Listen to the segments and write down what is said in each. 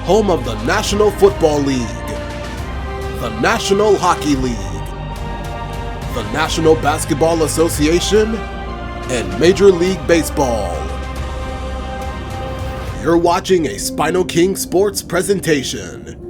home of the National Football League, the National Hockey League, the National Basketball Association, and Major League Baseball. You're watching a SpinoKing Sports presentation.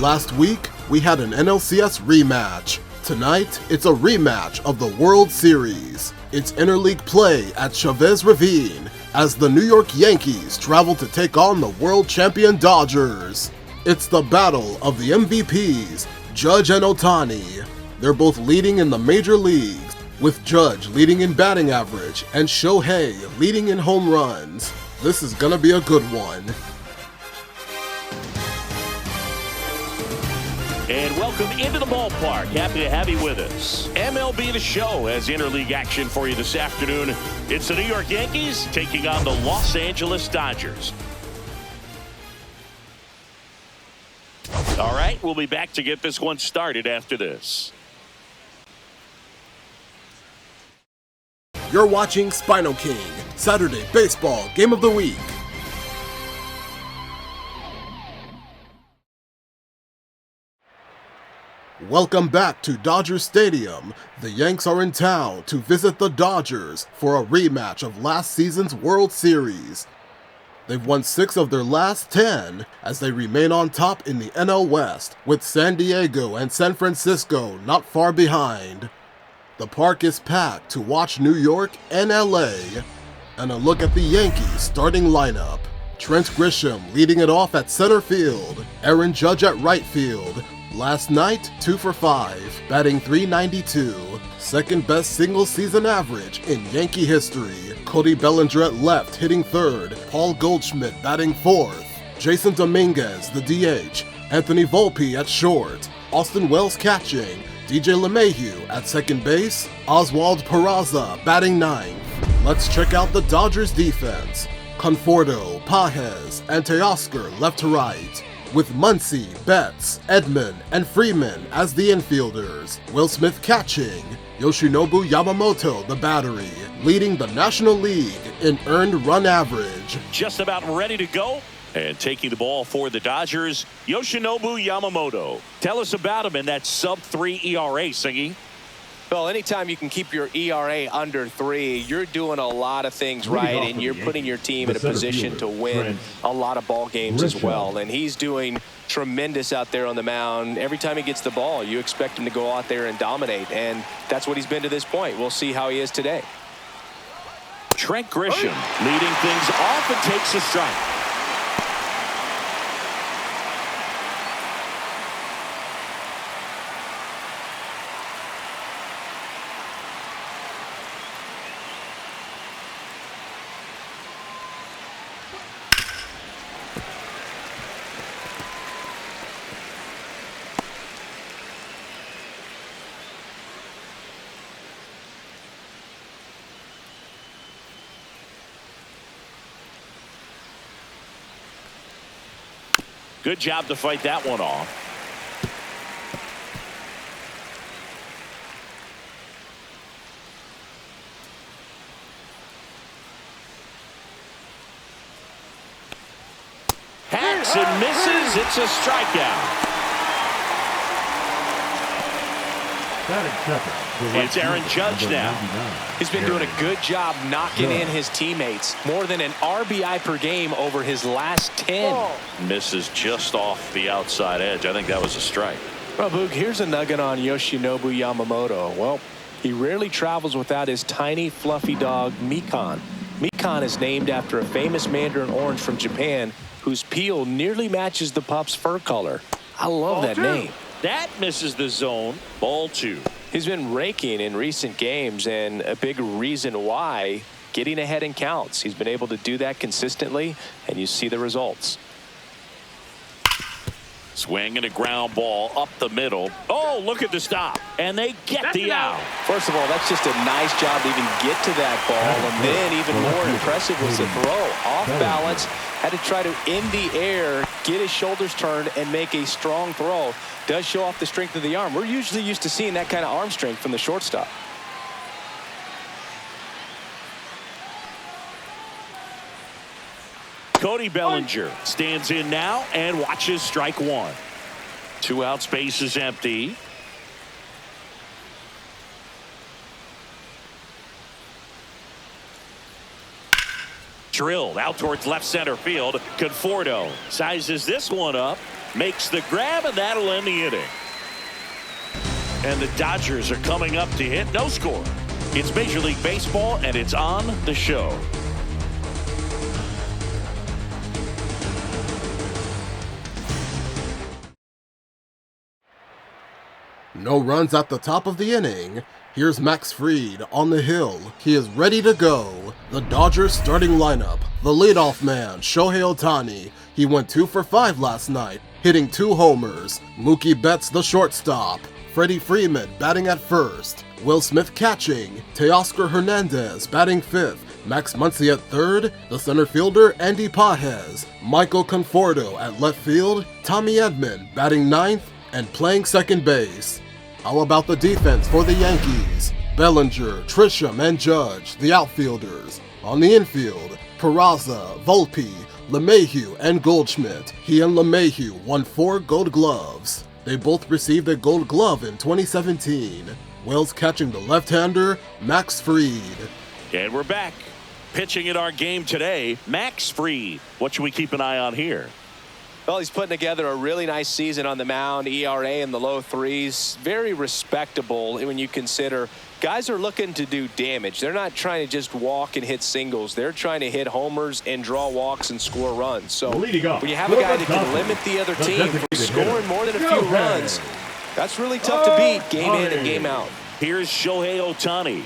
Last week, we had an NLCS rematch. Tonight, it's a rematch of the World Series. It's interleague play at Chavez Ravine as the New York Yankees travel to take on the world champion Dodgers. It's the battle of the MVPs, Judge and Ohtani. They're both leading in the major leagues, with Judge leading in batting average and Shohei leading in home runs. This is gonna be a good one. And welcome into the ballpark. Happy to have you with us. MLB The Show has interleague action for you this afternoon. It's the New York Yankees taking on the Los Angeles Dodgers. All right, we'll be back to get this one started after this. You're watching SpinoKing, Saturday Baseball Game of the Week. Welcome back to Dodger Stadium. The Yanks are in town to visit the Dodgers for a rematch of last season's World Series. They've won 6 of their last 10 as they remain on top in the NL West, with San Diego and San Francisco not far behind. The park is packed to watch New York and LA. And a look at the Yankees starting lineup. Trent Grisham leading it off at center field, Aaron Judge at right field. Last night, 2 for 5, batting .392, second best single season average in Yankee history. Cody Bellinger at left hitting third, Paul Goldschmidt batting fourth, Jason Dominguez the DH, Anthony Volpe at short, Austin Wells catching, DJ LeMahieu at second base, Oswald Peraza batting ninth. Let's check out the Dodgers defense. Conforto, Pages, and Teoscar left to right, with Muncy, Betts, Edman, and Freeman as the infielders, Will Smith catching, Yoshinobu Yamamoto the battery, leading the National League in earned run average. Just about ready to go, and taking the ball for the Dodgers, Yoshinobu Yamamoto. Tell us about him in that sub-3 ERA, Singy. Well, anytime you can keep your ERA under 3, you're doing a lot of things right, and you're putting your team in a position to win a lot of ball games as well. And he's doing tremendous out there on the mound. Every time he gets the ball, you expect him to go out there and dominate, and that's what he's been to this point. We'll see how he is today. Trent Grisham leading things off and takes a strike. Good job to fight that one off. Hacks and misses. It's a strikeout. It's Aaron Judge now. He's been doing a good job knocking in his teammates. More than an RBI per game over his last 10. Misses just off the outside edge. I think that was a strike. Well, Boog, here's a nugget on Yoshinobu Yamamoto. Well, he rarely travels without his tiny, fluffy dog, Mikan. Mikan is named after a famous mandarin orange from Japan whose peel nearly matches the pup's fur color. I love that name. That misses the zone. Ball 2. He's been raking in recent games, and a big reason why, getting ahead in counts. He's been able to do that consistently, and you see the results. Swing and a ground ball up the middle. Oh, look at the stop. And they get the out. First of all, that's just a nice job to even get to that ball. And then even more impressive was the throw. Off balance, had to try to, in the air, get his shoulders turned and make a strong throw. Does show off the strength of the arm. We're usually used to seeing that kind of arm strength from the shortstop. Cody Bellinger stands in now and watches strike one. 2 out, space is empty. Drilled out towards left center field. Conforto sizes this one up, makes the grab, and that'll end the inning. And the Dodgers are coming up to hit. No score. It's Major League Baseball, and it's on the show. No runs at the top of the inning. Here's Max Fried on the hill. He is ready to go. The Dodgers starting lineup. The leadoff man, Shohei Ohtani. He went 2 for 5 last night, hitting 2 homers. Mookie Betts the shortstop. Freddie Freeman batting at first. Will Smith catching. Teoscar Hernandez batting 5th. Max Muncy at 3rd. The center fielder, Andy Pages. Michael Conforto at left field. Tommy Edman batting 9th and playing second base. How about the defense for the Yankees? Bellinger, Trisham, and Judge, the outfielders. On the infield, Peraza, Volpe, LeMahieu, and Goldschmidt. He and LeMahieu won 4 Gold Gloves. They both received a Gold Glove in 2017. Wells catching the left-hander, Max Fried. And we're back. Pitching in our game today, Max Fried. What should we keep an eye on here? Well, he's putting together a really nice season on the mound. ERA in the low 3s. Very respectable when you consider guys are looking to do damage. They're not trying to just walk and hit singles. They're trying to hit homers and draw walks and score runs. So when you have a guy that can limit the other team from scoring more than a few runs, that's really tough to beat game in and game out. Here's Shohei Ohtani.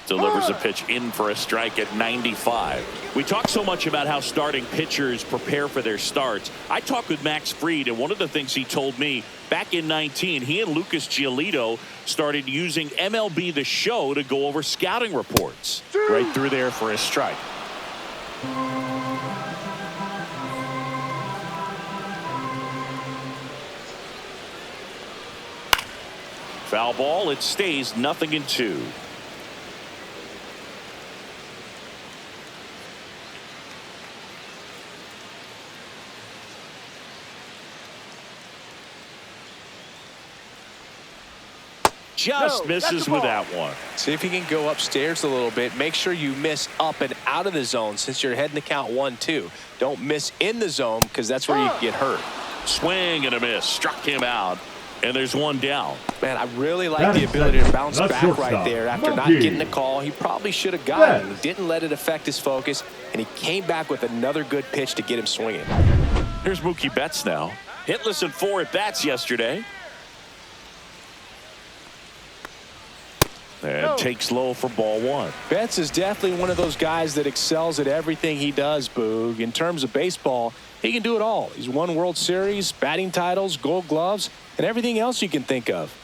Delivers a pitch in for a strike at 95. We talk so much about how starting pitchers prepare for their starts. I talked with Max Fried, and one of the things he told me back in 19, he and Lucas Giolito started using MLB The Show to go over scouting reports. Right through there for a strike. Foul ball, it stays 0-2. Just misses with that one. See if you can go upstairs a little bit. Make sure you miss up and out of the zone since you're heading to count 1-2. Don't miss in the zone because that's where you get hurt. Swing and a miss. Struck him out. And there's one down. Man, I really like the ability to bounce back right there after not getting the call. He probably should have gotten it. He didn't let it affect his focus, and he came back with another good pitch to get him swinging. Here's Mookie Betts now. Hitless in 4 at-bats yesterday. And takes low for ball 1. Betts is definitely one of those guys that excels at everything he does, Boog. In terms of baseball, he can do it all. He's won World Series, batting titles, Gold Gloves, and everything else you can think of.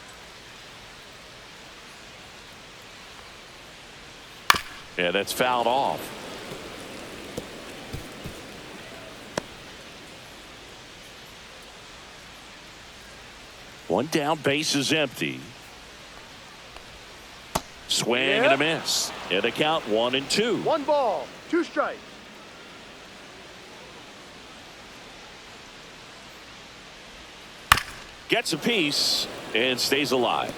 Yeah, that's fouled off. One down, base is empty. Swing and a miss. And a count 1-2. 1 ball, 2 strikes. Gets a piece and stays alive.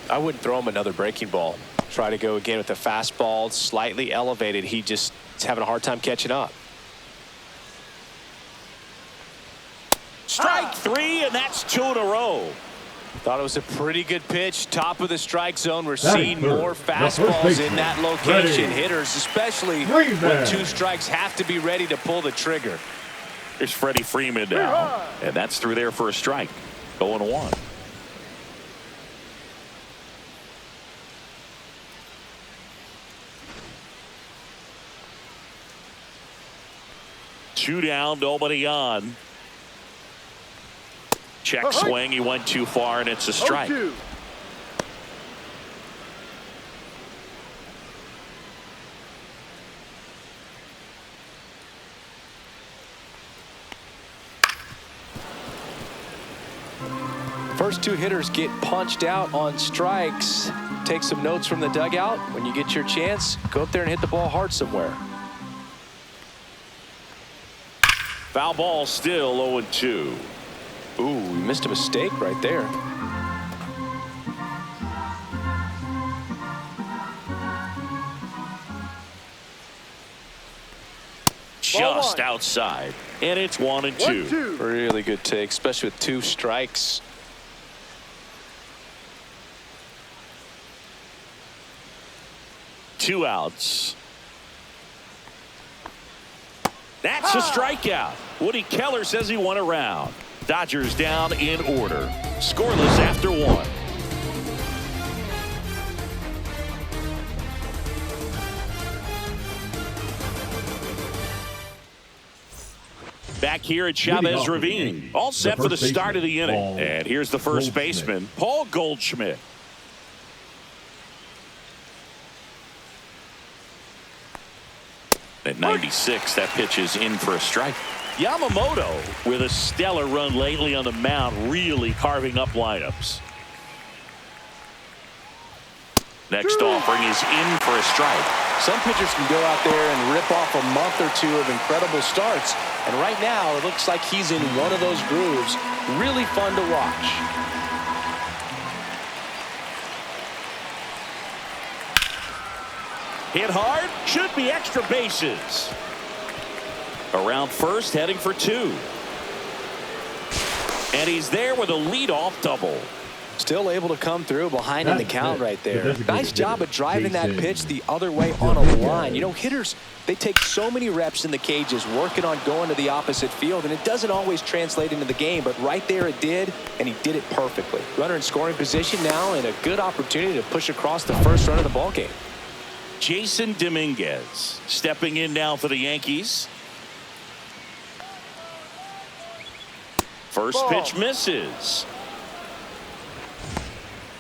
I wouldn't throw him another breaking ball. Try to go again with the fastball, slightly elevated. He just is having a hard time catching up. Strike 3, and that's 2 in a row. Thought it was a pretty good pitch. Top of the strike zone. We're seeing more fastballs in that location. Hitters, especially when 2 strikes, have to be ready to pull the trigger. Here's Freddie Freeman now, and that's through there for a strike. 0-1. Two down, nobody on. Check swing. He went too far, and it's a strike. 0-2. First two hitters get punched out on strikes. Take some notes from the dugout. When you get your chance, go up there and hit the ball hard somewhere. Foul ball, still 0-2. Ooh, we missed a mistake right there. Just outside, and it's 1-2. 1-2. Really good take, especially with two strikes. Two outs. That's a strikeout. Woody Keller says he won a round. Dodgers down in order. Scoreless after one. Back here at Chavez Ravine. All set for the start of the inning. And here's the first baseman, Paul Goldschmidt. At 96, that pitch is in for a strike. Yamamoto with a stellar run lately on the mound, really carving up lineups. Next offering is in for a strike. Some pitchers can go out there and rip off a month or two of incredible starts. And right now, it looks like he's in one of those grooves. Really fun to watch. Hit hard, should be extra bases. Around first, heading for two. And he's there with a leadoff double. Still able to come through behind in the count right there. Nice job of driving that pitch the other way on a line. You know, hitters, they take so many reps in the cages working on going to the opposite field, and it doesn't always translate into the game, but right there it did, and he did it perfectly. Runner in scoring position now, and a good opportunity to push across the first run of the ball game. Jason Dominguez stepping in now for the Yankees. First pitch misses.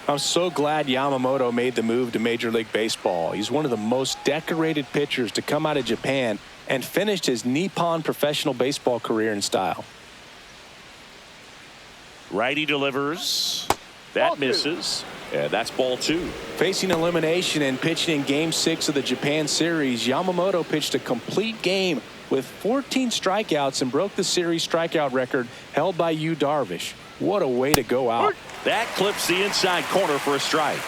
I'm so glad Yamamoto made the move to Major League Baseball. He's one of the most decorated pitchers to come out of Japan and finished his Nippon professional baseball career in style. Righty delivers. That misses. And that's ball two. Facing elimination and pitching in Game 6 of the Japan series, Yamamoto pitched a complete game with 14 strikeouts and broke the series strikeout record held by Yu Darvish. What a way to go out. That clips the inside corner for a strike.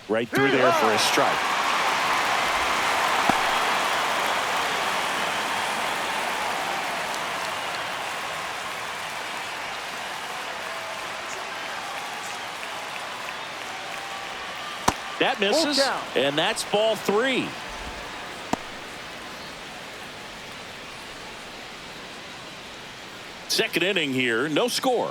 Right through there for a strike. That misses, and that's ball three. Second inning here, no score.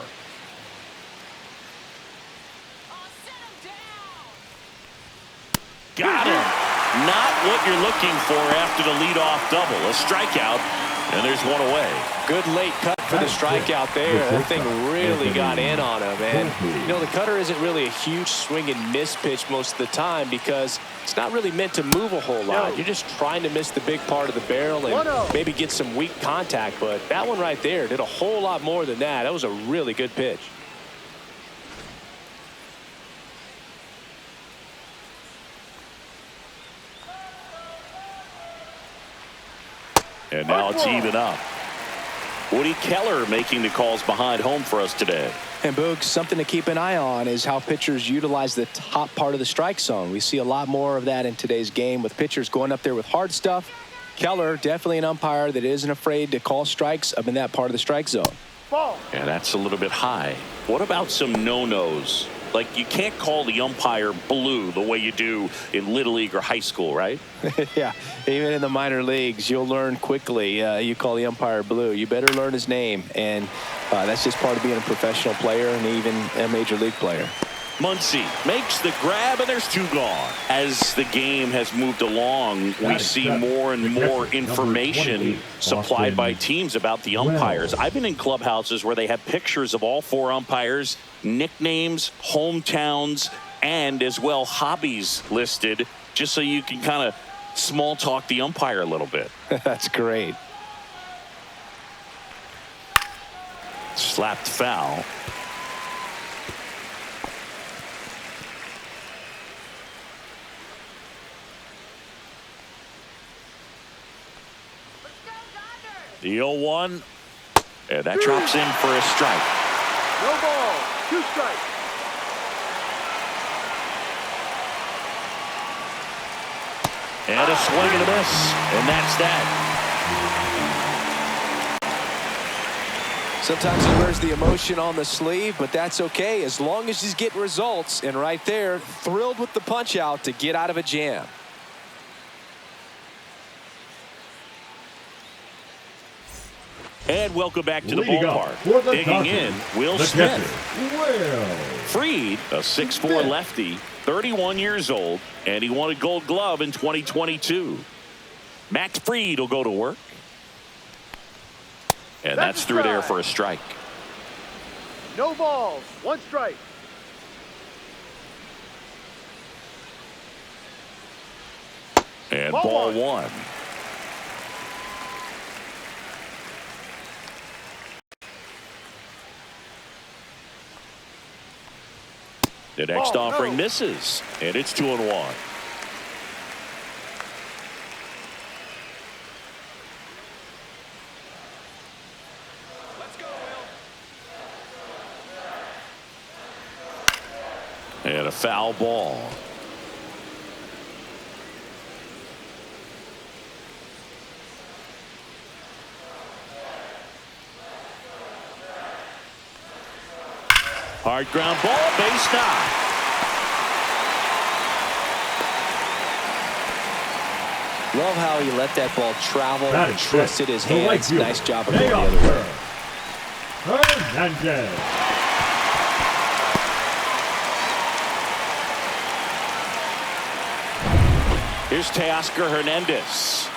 Got him. Not what you're looking for after the leadoff double. A strikeout, and there's one away. Good late cut for the strikeout there. That thing really got in on him. And, you know, the cutter isn't really a huge swing and miss pitch most of the time because it's not really meant to move a whole lot. You're just trying to miss the big part of the barrel and maybe get some weak contact. But that one right there did a whole lot more than that. That was a really good pitch. And now it's even up. Woody Keller making the calls behind home for us today. And Boog, something to keep an eye on is how pitchers utilize the top part of the strike zone. We see a lot more of that in today's game with pitchers going up there with hard stuff. Keller, definitely an umpire that isn't afraid to call strikes up in that part of the strike zone. Yeah, that's a little bit high. What about some no-nos? Like, you can't call the umpire blue the way you do in Little League or high school, right? Yeah, even in the minor leagues, you'll learn quickly. You call the umpire blue. You better learn his name, and that's just part of being a professional player and even a major league player. Muncy makes the grab, and there's 2 gone. As the game has moved along, we see more and more information supplied by teams about the umpires. I've been in clubhouses where they have pictures of all 4 umpires, nicknames, hometowns, and as well hobbies listed, just so you can kind of small talk the umpire a little bit. That's great. Slapped foul. The 0-1, and that drops in for a strike. No ball, 2 strikes. And a swing and a miss, and that's that. Sometimes he wears the emotion on the sleeve, but that's okay as long as he's getting results. And right there, thrilled with the punch out to get out of a jam. And welcome back to the ballpark. Digging in, Will Smith. Fried, a 6'4" lefty, 31 years old, and he won a Gold Glove in 2022. Max Fried will go to work. And that's through there for a strike. No balls, 1 strike. And ball 1. The next offering misses, and it's 2-1. Let's go, Will. And a foul ball. Hard ground ball, base knock. Love how he let that ball travel, trusted his hands. Nice job of going the other way. Here's Teoscar Hernandez.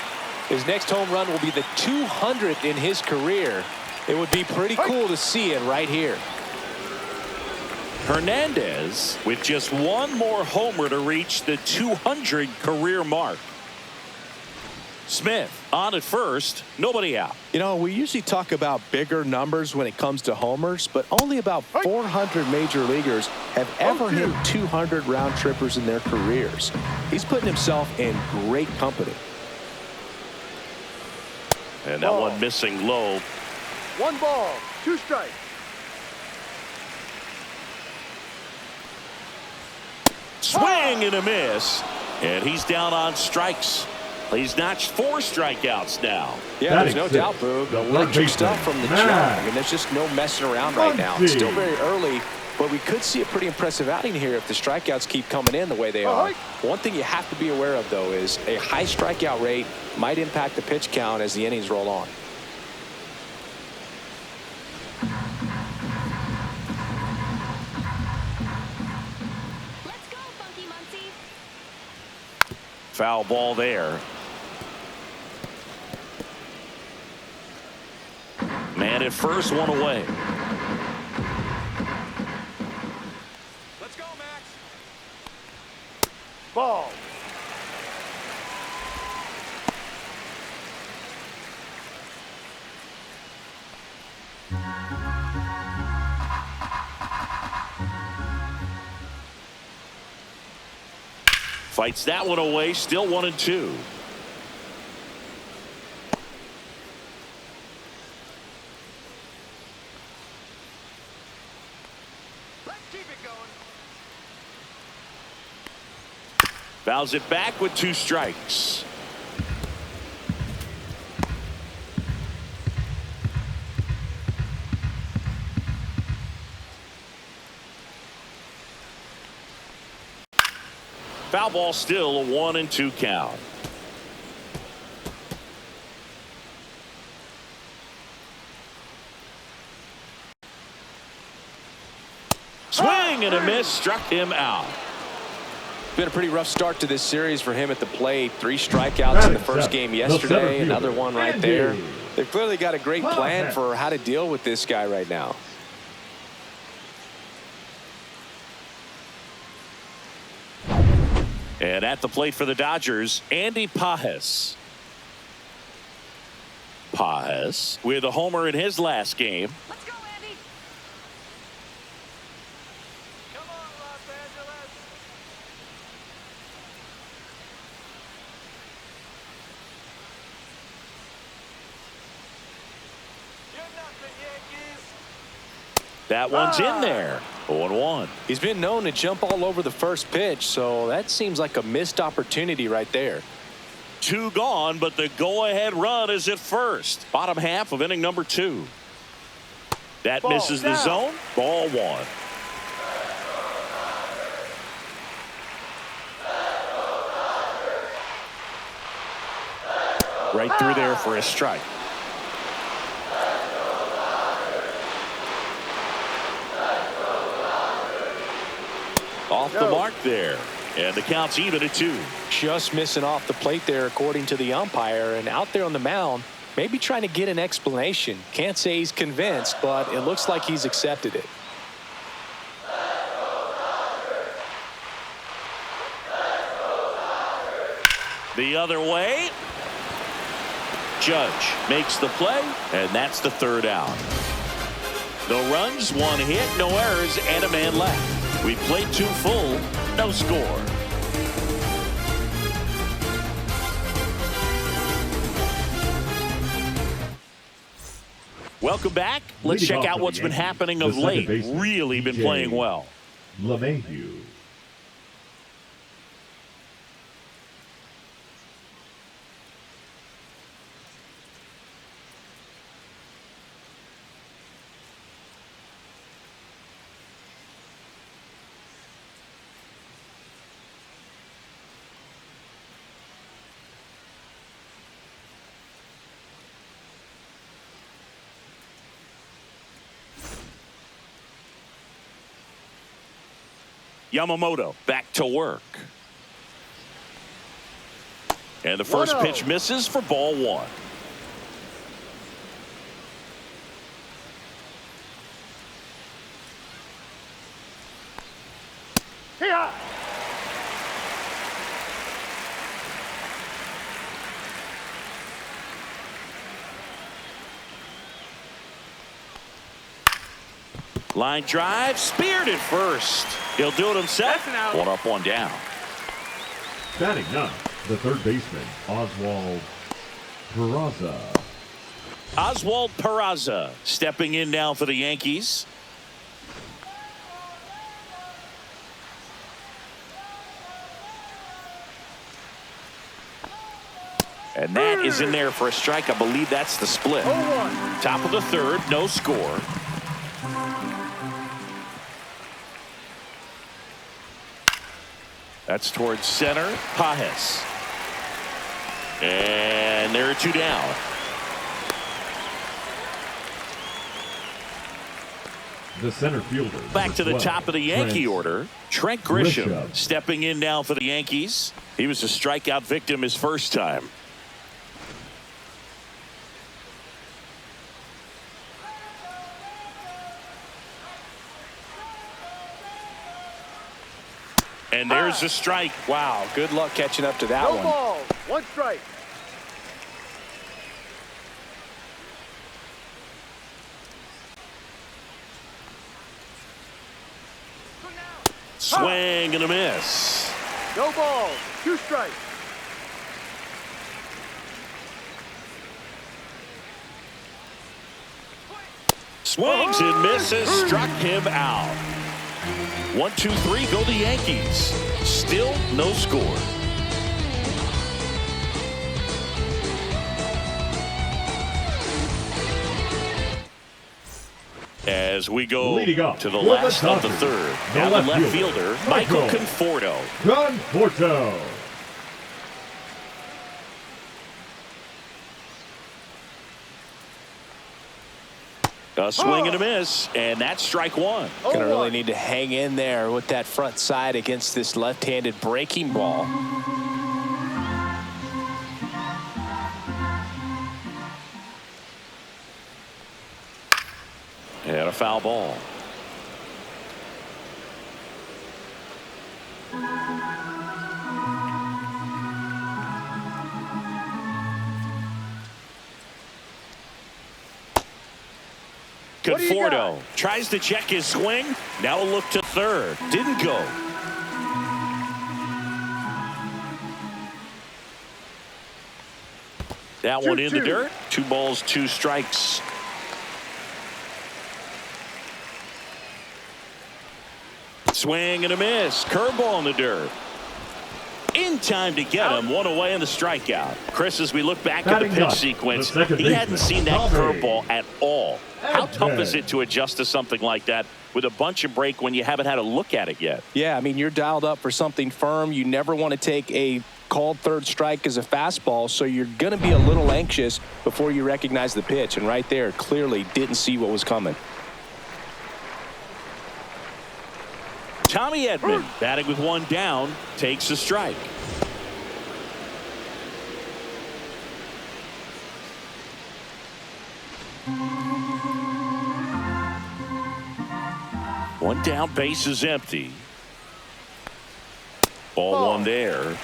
His next home run will be the 200th in his career. It would be pretty cool to see it right here. Hernandez with just 1 more homer to reach the 200 career mark. Smith on at first, nobody out. You know, we usually talk about bigger numbers when it comes to homers, but only about 400 major leaguers have ever hit 200 round trippers in their careers. He's putting himself in great company. And that one missing low. 1 ball, 2 strikes. Swing and a miss, and he's down on strikes. He's notched 4 strikeouts now. Yeah, there's no doubt, Boog. Electric stuff from the jump. I mean, there's just no messing around right now. It's still very early, but we could see a pretty impressive outing here if the strikeouts keep coming in the way they are. One thing you have to be aware of, though, is a high strikeout rate might impact the pitch count as the innings roll on. Let's go, Funky Muncy. Foul ball there. Man at first, 1 away. Let's go, Max. Ball. Fights that one away, still 1-2. Let's keep it going. Fouls it back with 2 strikes. Foul ball, still a 1-2 count. Swing and a miss, struck him out. Been a pretty rough start to this series for him at the plate. 3 strikeouts in the first game yesterday. Another one right there. They've clearly got a great plan for how to deal with this guy right now. And at the plate for the Dodgers, Andy Pages. Pages with a homer in his last game. Let's go, Andy. Come on, Los Angeles. You're nothing, Yankees. That one's in there. 0-1. He's been known to jump all over the first pitch, so that seems like a missed opportunity right there. 2 gone, but the go-ahead run is at first. Bottom half of inning number 2. That Ball misses the down. zone. Ball 1. Right through there for a strike. Off the mark there. And the count's even at 2. Just missing off the plate there, according to the umpire. And out there on the mound, maybe trying to get an explanation. Can't say he's convinced, but it looks like he's accepted it. The other way. Judge makes the play, and that's the 3rd out. No runs, 1 hit, no errors, and a man left. We played 2 full, no score. Welcome back. Let's check out what's been happening of late. Really been playing well. LeMahieu. Yamamoto back to work. And the first 1-0. pitch misses for ball 1. Here. Line drive, speared at first. He'll do it himself. That's an out. 1 up, 1 down. Batting 9, the third baseman, Oswald Peraza. Oswald Peraza stepping in now for the Yankees. And that is in there for a strike. I believe that's the split. 0-1. Top of the 3rd, no score. That's towards center. Pages. And there are 2 down. The center fielder. Back to the number 12, top of the Yankee Trent order. Trent Grisham Grisham. stepping in now for the Yankees. He was a strikeout victim his first time. And there's a strike. Wow, good luck catching up to that No one. balls. 1 strike. Swing and a miss. No balls. 2 strikes. Swings and misses. Struck him out. 1, 2, 3 go the Yankees. Still no score. As we go Leading up to the for last the of the Dodgers, third. the Now the left left fielder, fielder, Michael Michael Conforto. Conforto. A swing and a miss, and that's strike one. Gonna really need to hang in there with that front side against this left-handed breaking ball. And a foul ball. Conforto tries to check his swing. Now a look to third. Didn't go. That one in the dirt. 2 balls, 2 strikes. Swing and a miss. Curveball in the dirt. In time to get him. 1 away in the strikeout. Chris, as we look back at the pitch sequence, he hadn't seen that curveball at all. How tough is it to adjust to something like that with a bunch of break when you haven't had a look at it yet? Yeah, I mean, you're dialed up for something firm. You never want to take a called third strike as a fastball, so you're going to be a little anxious before you recognize the pitch. And right there, clearly didn't see what was coming. Tommy Edman, batting with 1 down, takes a strike. One down, base is empty. Ball 1 there.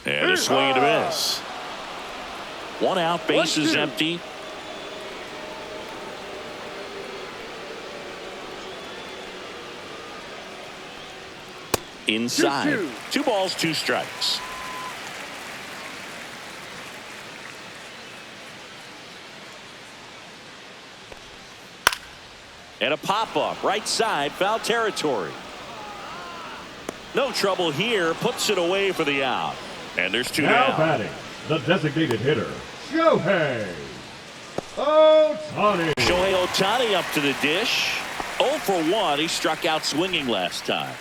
And a swing and a miss. 1 out, base is empty. Inside. 2 balls, 2 strikes. And a pop-up, right side, foul territory. No trouble here, puts it away for the out. And there's 2 Now down. batting, the designated hitter, Shohei Ohtani. Shohei Ohtani up to the dish. 0 for 1. He struck out swinging last time.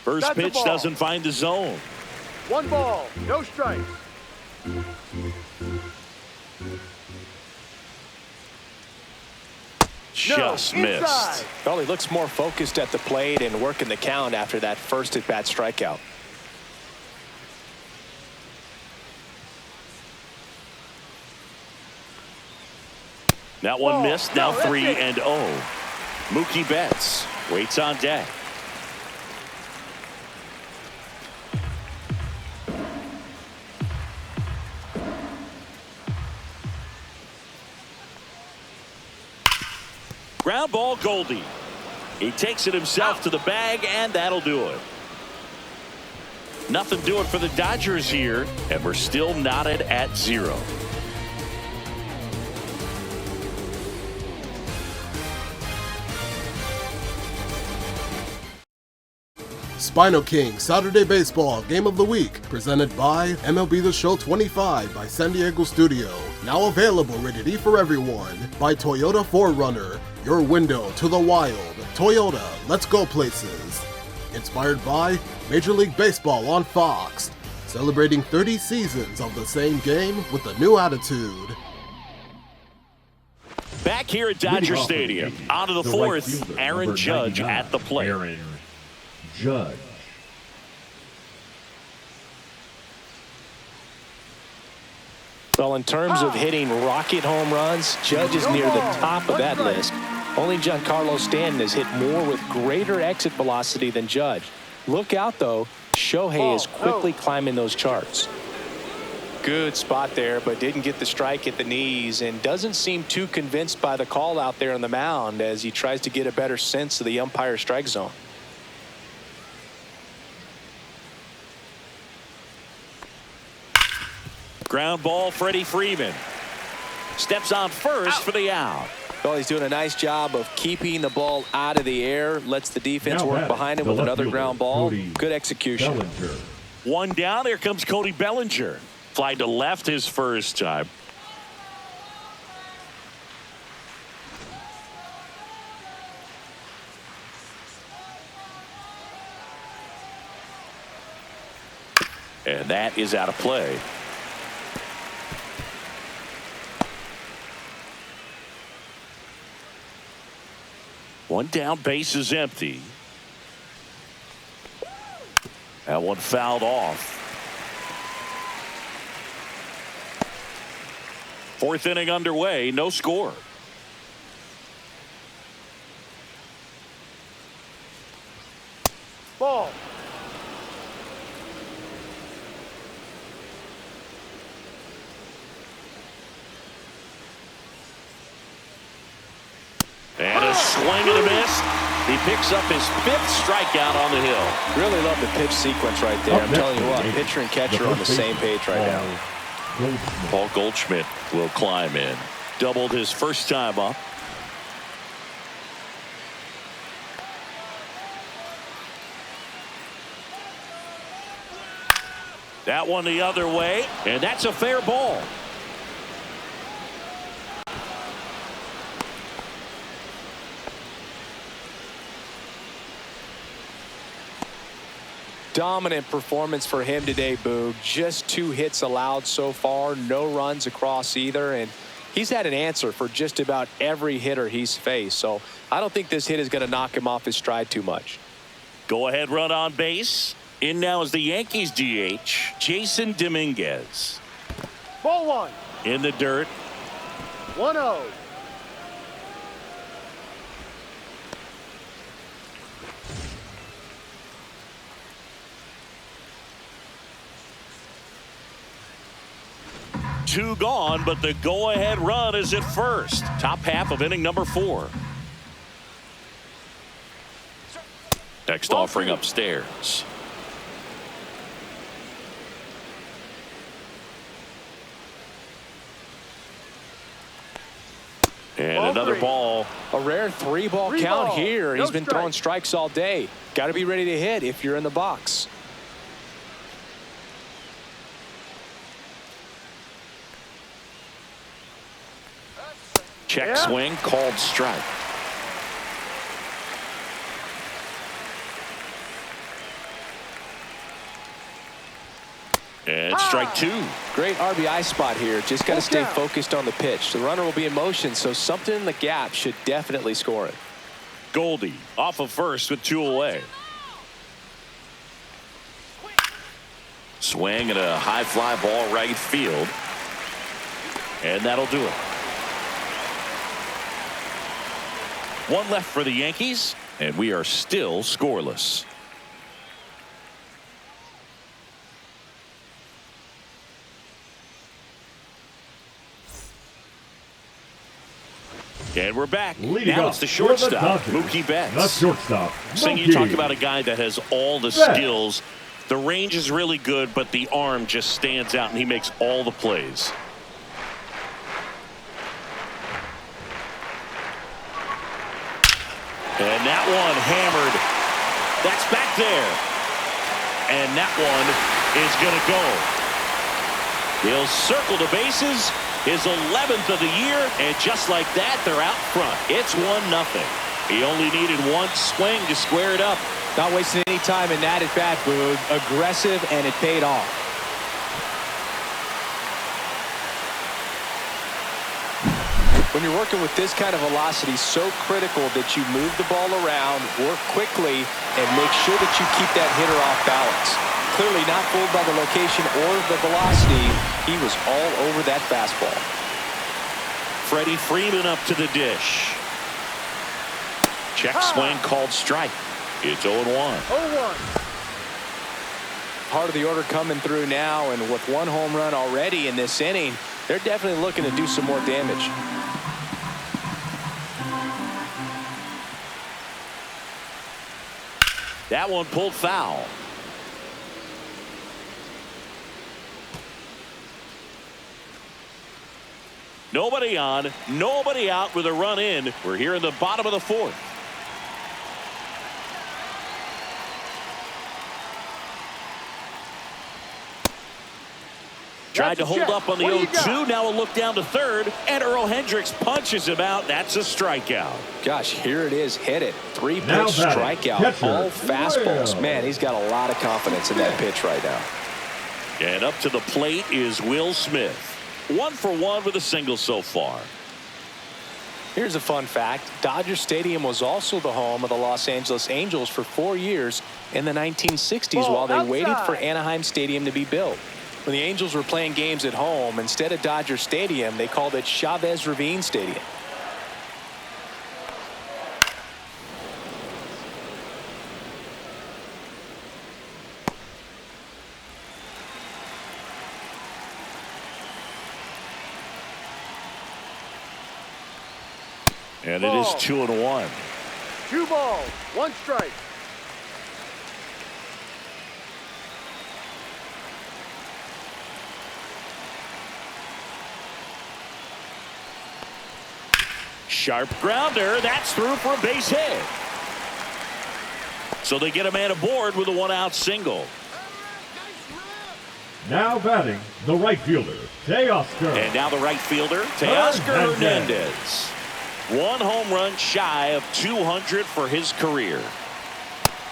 First pitch doesn't find the zone. 1 ball, no strikes. Just missed. Well, he looks more focused at the plate and working the count after that first at-bat strikeout. That one missed. Now 3-0. Mookie Betts waits on deck. Ground ball, Goldie. He takes it himself to the bag, and that'll do it. Nothing doing for the Dodgers here, and we're still knotted at 0. SpinoKing Saturday Baseball Game of the Week, presented by MLB The Show 25 by San Diego Studio. Now available rated E for everyone by Toyota 4Runner, your window to the wild. Toyota, let's go places. Inspired by Major League Baseball on Fox, celebrating 30 seasons of the same game with a new attitude. Back here at Dodger Stadium, out of the 4th, Aaron Judge at the plate. Aaron Judge. Well, in terms of hitting rocket home runs, Judge is near the top of that list. Only Giancarlo Stanton has hit more with greater exit velocity than Judge. Look out, though. Shohei is quickly climbing those charts. Good spot there, but didn't get the strike at the knees and doesn't seem too convinced by the call out there on the mound as he tries to get a better sense of the umpire's strike zone. Ground ball, Freddie Freeman. Steps on first for the out. Well, he's doing a nice job of keeping the ball out of the air. Lets the defense work behind him with another ground ball. Good execution. Bellinger. One down. Here comes Cody Bellinger. Fly to left his first time. And that is out of play. One down, base is empty. That one fouled off. Fourth inning underway, no score. Ball. And a swing and a miss. He picks up his 5th strikeout on the hill. Really love the pitch sequence right there. I'm telling you what, pitcher and catcher on the same page right now. Paul Goldschmidt will climb in. Doubled his first time up. That one the other way, and that's a fair ball. Dominant performance for him today, Boog. Just 2 hits allowed so far, no runs across either, and he's had an answer for just about every hitter he's faced. So I don't think this hit is going to knock him off his stride too much. Go ahead run on base. In now is the Yankees DH, Jason Dominguez. Ball 1. In the dirt. 1-0. Two gone, but the go-ahead run is at first. Top half of inning number 4. Next offering upstairs. And another ball. A rare 3-ball count here. He's been throwing strikes all day. Got to be ready to hit if you're in the box. Check swing, called strike. And strike 2. Great RBI spot here. Just got to stay focused on the pitch. The runner will be in motion, so something in the gap should definitely score it. Goldie off of first with 2 away. Swing and a high fly ball right field. And that'll do it. 1 left for the Yankees, and we are still scoreless. And we're back. Now it's the shortstop, Mookie Betts. The shortstop, So you talk about a guy that has all the skills. The range is really good, but the arm just stands out, and he makes all the plays. And that one hammered. That's back there. And that one is going to go. He'll circle the bases. His 11th of the year. And just like that, they're out front. It's 1-0. He only needed 1 swing to square it up. Not wasting any time in that at bat, Boog. Aggressive, and it paid off. When you're working with this kind of velocity, so critical that you move the ball around, work quickly, and make sure that you keep that hitter off balance. Clearly not fooled by the location or the velocity. He was all over that fastball. Freddie Freeman up to the dish. Check swing called strike. It's 0-1. 0-1. Part of the order coming through now, and with 1 home run already in this inning, they're definitely looking to do some more damage. That one pulled foul. Nobody on, nobody out with a run in. We're here in the bottom of the fourth. Tried to hold up on the 0-2. Now a look down to third. And Earl Hendricks punches him out. That's a strikeout. Gosh, here it is. Hit it. 3-pitch strikeout. Catcher, all fastballs. Will. Man, he's got a lot of confidence in that pitch right now. And up to the plate is Will Smith. 1 for 1 with a single so far. Here's a fun fact. Dodger Stadium was also the home of the Los Angeles Angels for 4 years in the 1960s while they waited for Anaheim Stadium to be built. When the Angels were playing games at home, instead of Dodger Stadium, they called it Chavez Ravine Stadium. And it is 2-1. 2 balls, 1 strike. Sharp grounder. That's through for a base hit. So they get a man aboard with a 1-out single. Now batting, the right fielder, Teoscar. And now the right fielder, Teoscar Hernandez. 1 home run shy of 200 for his career.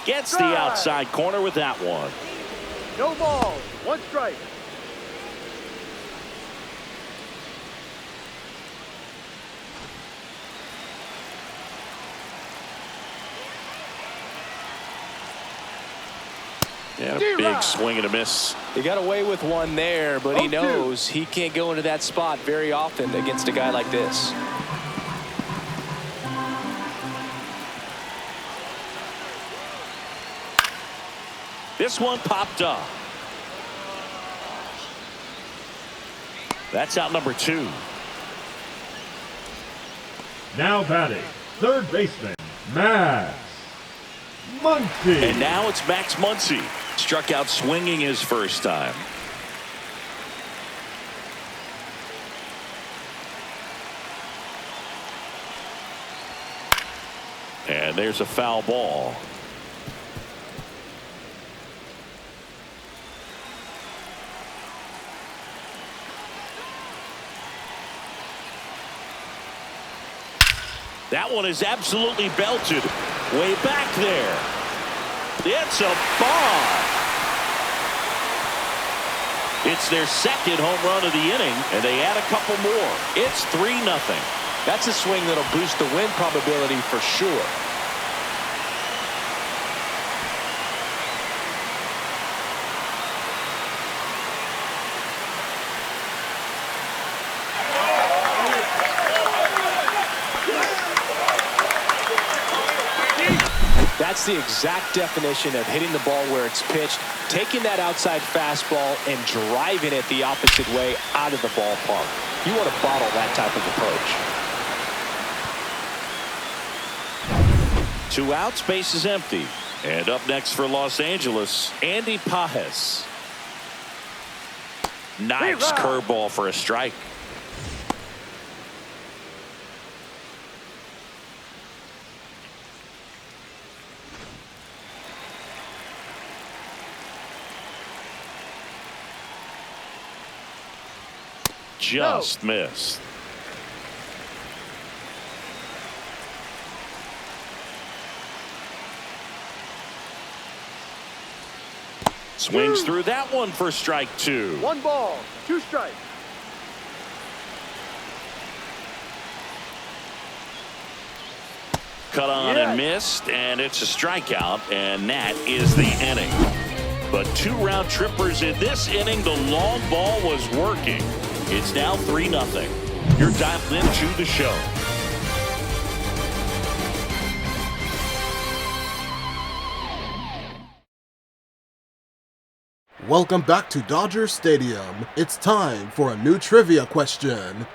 Gets the outside corner with that one. No balls, 1 strike. And a big swing and a miss. He got away with one there, but he knows he can't go into that spot very often against a guy like this. This one popped up. That's out number 2. Now batting, third baseman, Max Muncy. And now it's Max Muncy. Struck out swinging his first time. And there's a foul ball. That one is absolutely belted. Way back there. It's a bomb. It's their second home run of the inning, and they add a couple more. It's 3-0. That's a swing that'll boost the win probability for sure. That's the exact definition of hitting the ball where it's pitched, taking that outside fastball and driving it the opposite way out of the ballpark. You want to bottle that type of approach. 2 outs, base is empty. And up next for Los Angeles, Andy Pages. Nice curveball for a strike. Just missed. Swings through that one for strike 2. 1 ball, 2 strikes. Cut on and missed, and it's a strikeout, and that is the inning. But 2 round trippers in this inning. The long ball was working. It's now 3-0. You're dialed into the show. Welcome back to Dodger Stadium. It's time for a new trivia question.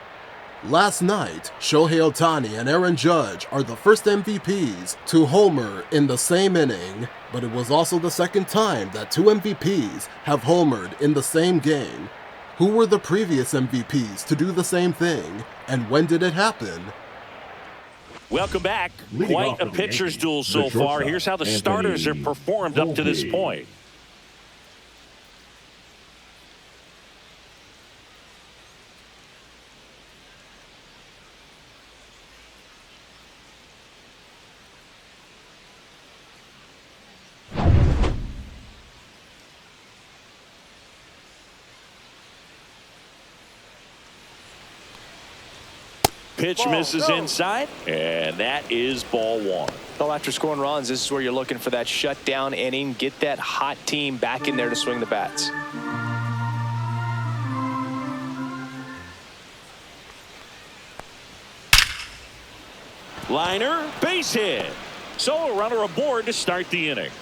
Last night, Shohei Ohtani and Aaron Judge are the first MVPs to homer in the same inning, but it was also the second time that 2 MVPs have homered in the same game. Who were the previous MVPs to do the same thing, and when did it happen? Welcome back. Leading off Quite a for the pitcher's Yankees, duel the so far. shortstop, Here's how the Anthony starters have performed up to this Volpe. point. Pitch misses inside, and that is ball one. Well, after scoring runs, this is where you're looking for that shutdown inning. Get that hot team back in there to swing the bats. Liner, base hit. So a runner aboard to start the inning.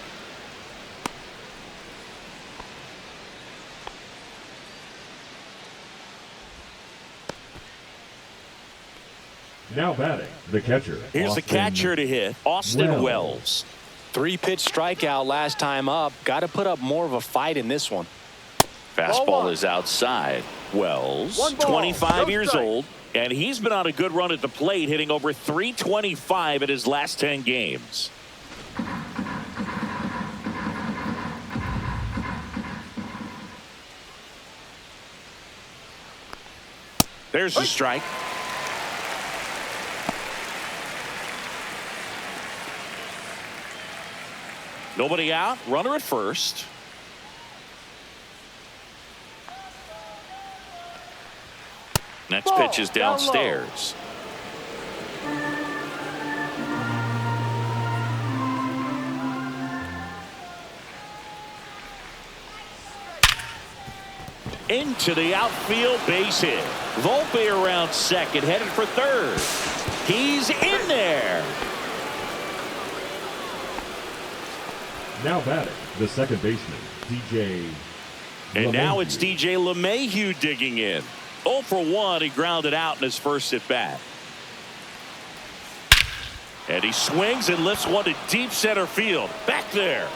Now batting, the catcher. Here's the catcher to hit, Austin Wells. 3-pitch strikeout last time up. Got to put up more of a fight in this one. Fastball is outside. Wells, 25 years old, and he's been on a good run at the plate, hitting over .325 in his last 10 games. There's the strike. Nobody out, runner at first. Next pitch is downstairs. Into the outfield, base hit. Volpe around second, headed for third. He's in there. Now batting, the second baseman, DJ. And now it's DJ LeMahieu digging in. 0 for 1, he grounded out in his first at bat. And he swings and lifts one to deep center field. Back there.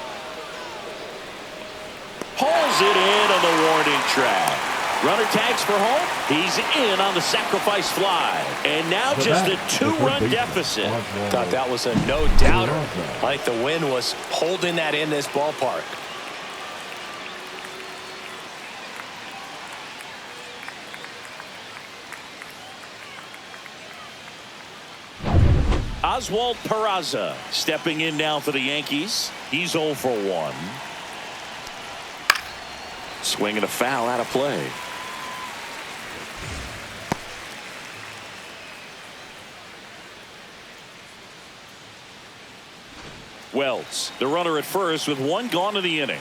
Hauls it in on the warning track. Runner tags for home. He's in on the sacrifice fly. And now just a 2-run deficit. Thought that was a no-doubter. Like the wind was holding that in this ballpark. Oswald Peraza stepping in now for the Yankees. He's 0 for 1. Swinging a foul out of play. Wells, the runner at first with 1 gone in the inning.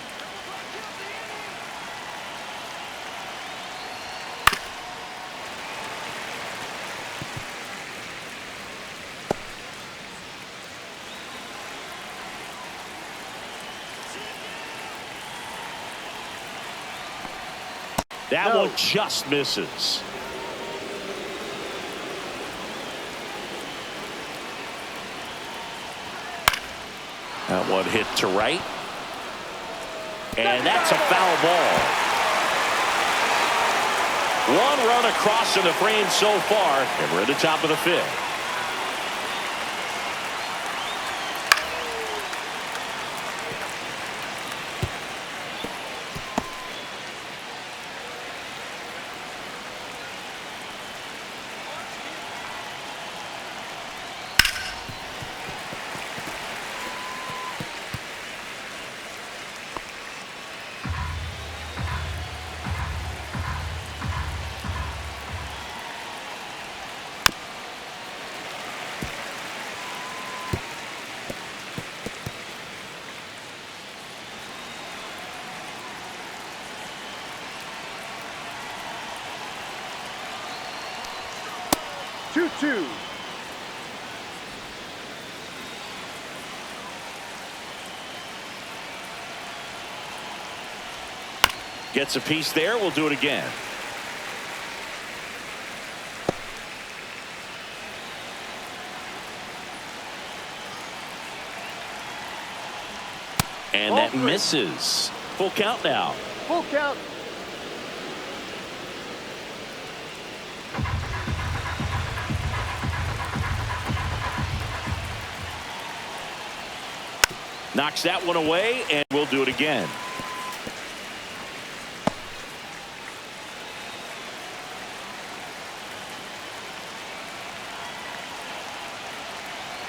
That one just misses. That one hit to right. And that's a foul ball. 1 run across in the frame so far, and we're at the top of the 5th. Two. Gets a piece there. We'll do it again. And that misses. Full count now. Full count. Knocks that one away, and we'll do it again.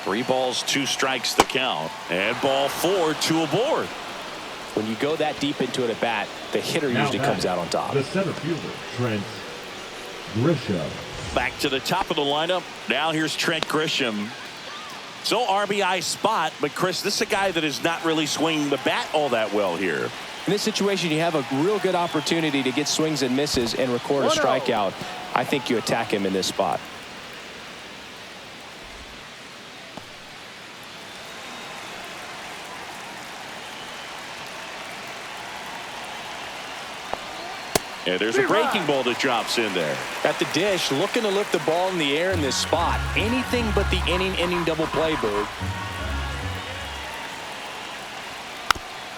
Three balls, two strikes the count. And ball four, two aboard. When you go that deep into it at bat, the hitter usually comes out on top. The center fielder, Trent Grisham. Back to the top of the lineup. Now here's Trent Grisham. So RBI spot, but Chris, this is a guy that is not really swinging the bat all that well here. In this situation, you have a real good opportunity to get swings and misses and record a strikeout. I think you attack him in this spot. And there's a breaking ball that drops in there. At the dish, looking to lift the ball in the air in this spot. Anything but the inning double play, Boog.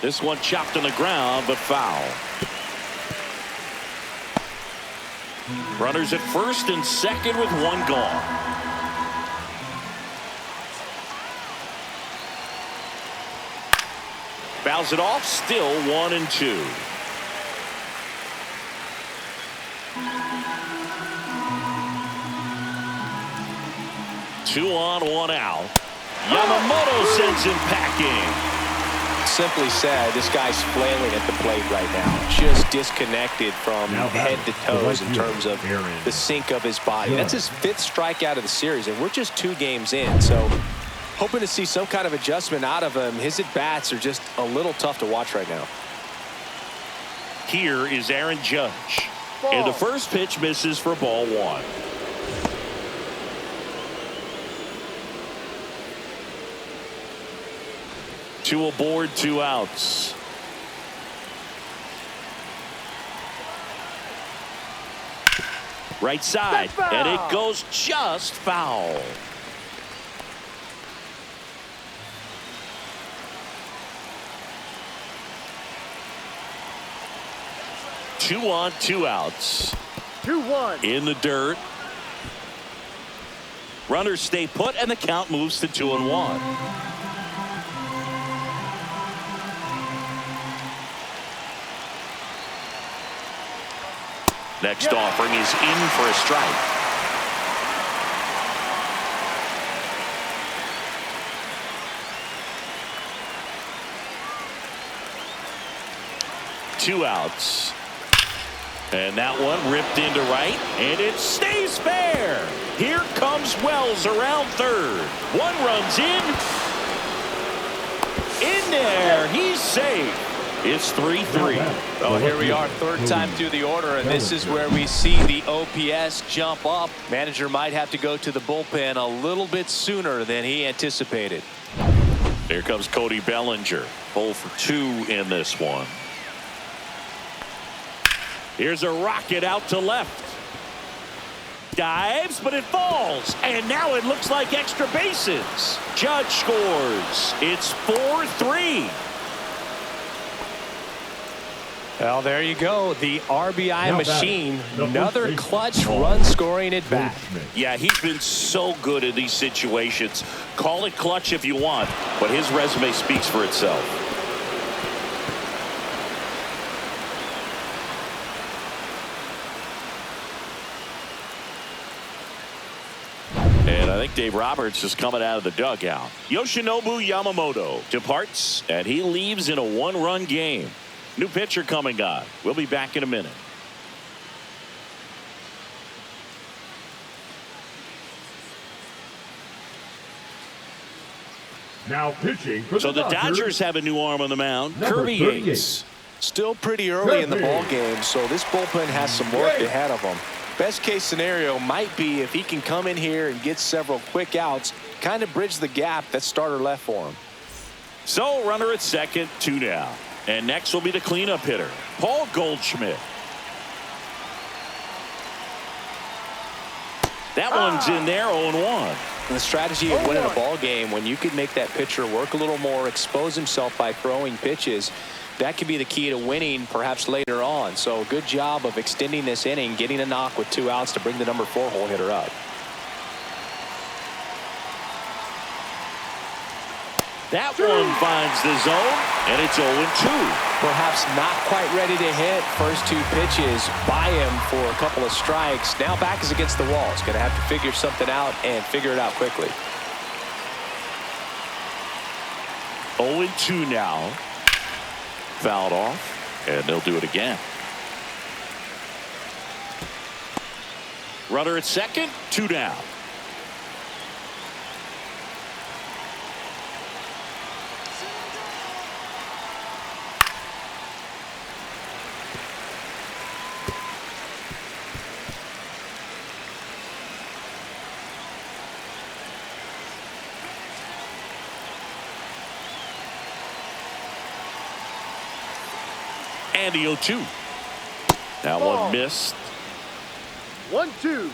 This one chopped on the ground, but foul. Runners at first and second with one gone. Fouls it off, still 1-2. Two on, one out. Yamamoto sends him packing. Simply said, this guy's flailing at the plate right now. Just disconnected from head to toes in terms of the sink of his body. That's his 5th strikeout of the series, and we're just 2 games in. So hoping to see some kind of adjustment out of him. His at-bats are just a little tough to watch right now. Here is Aaron Judge. And the first pitch misses for ball 1. Two aboard, 2 outs. Right side, and it goes just foul. Two on, 2 outs. 2-1. In the dirt. Runners stay put, and the count moves to 2-1. Next offering is in for a strike. Two outs. And that one ripped into right, and it stays fair. Here comes Wells around third. One runs in. In there, he's safe. It's 3-3. Oh, here we are, 3rd time through the order, and this is where we see the OPS jump up. Manager might have to go to the bullpen a little bit sooner than he anticipated. Here comes Cody Bellinger. 0 for 2 in this one. Here's a rocket out to left. Dives, but it falls. And now it looks like extra bases. Judge scores. It's 4-3. Well, there you go. The RBI machine. Another clutch run scoring at bat. Yeah, he's been so good in these situations. Call it clutch if you want, but his resume speaks for itself. And I think Dave Roberts is coming out of the dugout. Yoshinobu Yamamoto departs, and he leaves in a 1-run game. New pitcher coming on. We'll be back in a minute. Now pitching for So the Dodgers have a new arm on the mound. Kirby Yates. Still pretty early in the ball game, so this bullpen has some work ahead of them. Best case scenario might be if he can come in here and get several quick outs, kind of bridge the gap that starter left for him. So runner at second, 2 down. And next will be the cleanup hitter, Paul Goldschmidt. That one's in there, 0-1. The strategy of winning a ball game, when you can make that pitcher work a little more, expose himself by throwing pitches, that could be the key to winning perhaps later on. So good job of extending this inning, getting a knock with 2 outs to bring the number 4 hole hitter up. That one finds the zone, and it's 0-2. Perhaps not quite ready to hit. First two pitches by him for a couple of strikes. Now back is against the wall. He's going to have to figure something out and figure it out quickly. 0-2 now. Fouled off, and they'll do it again. Runner at second, 2 down. And the 0-2. That one missed. 1-2.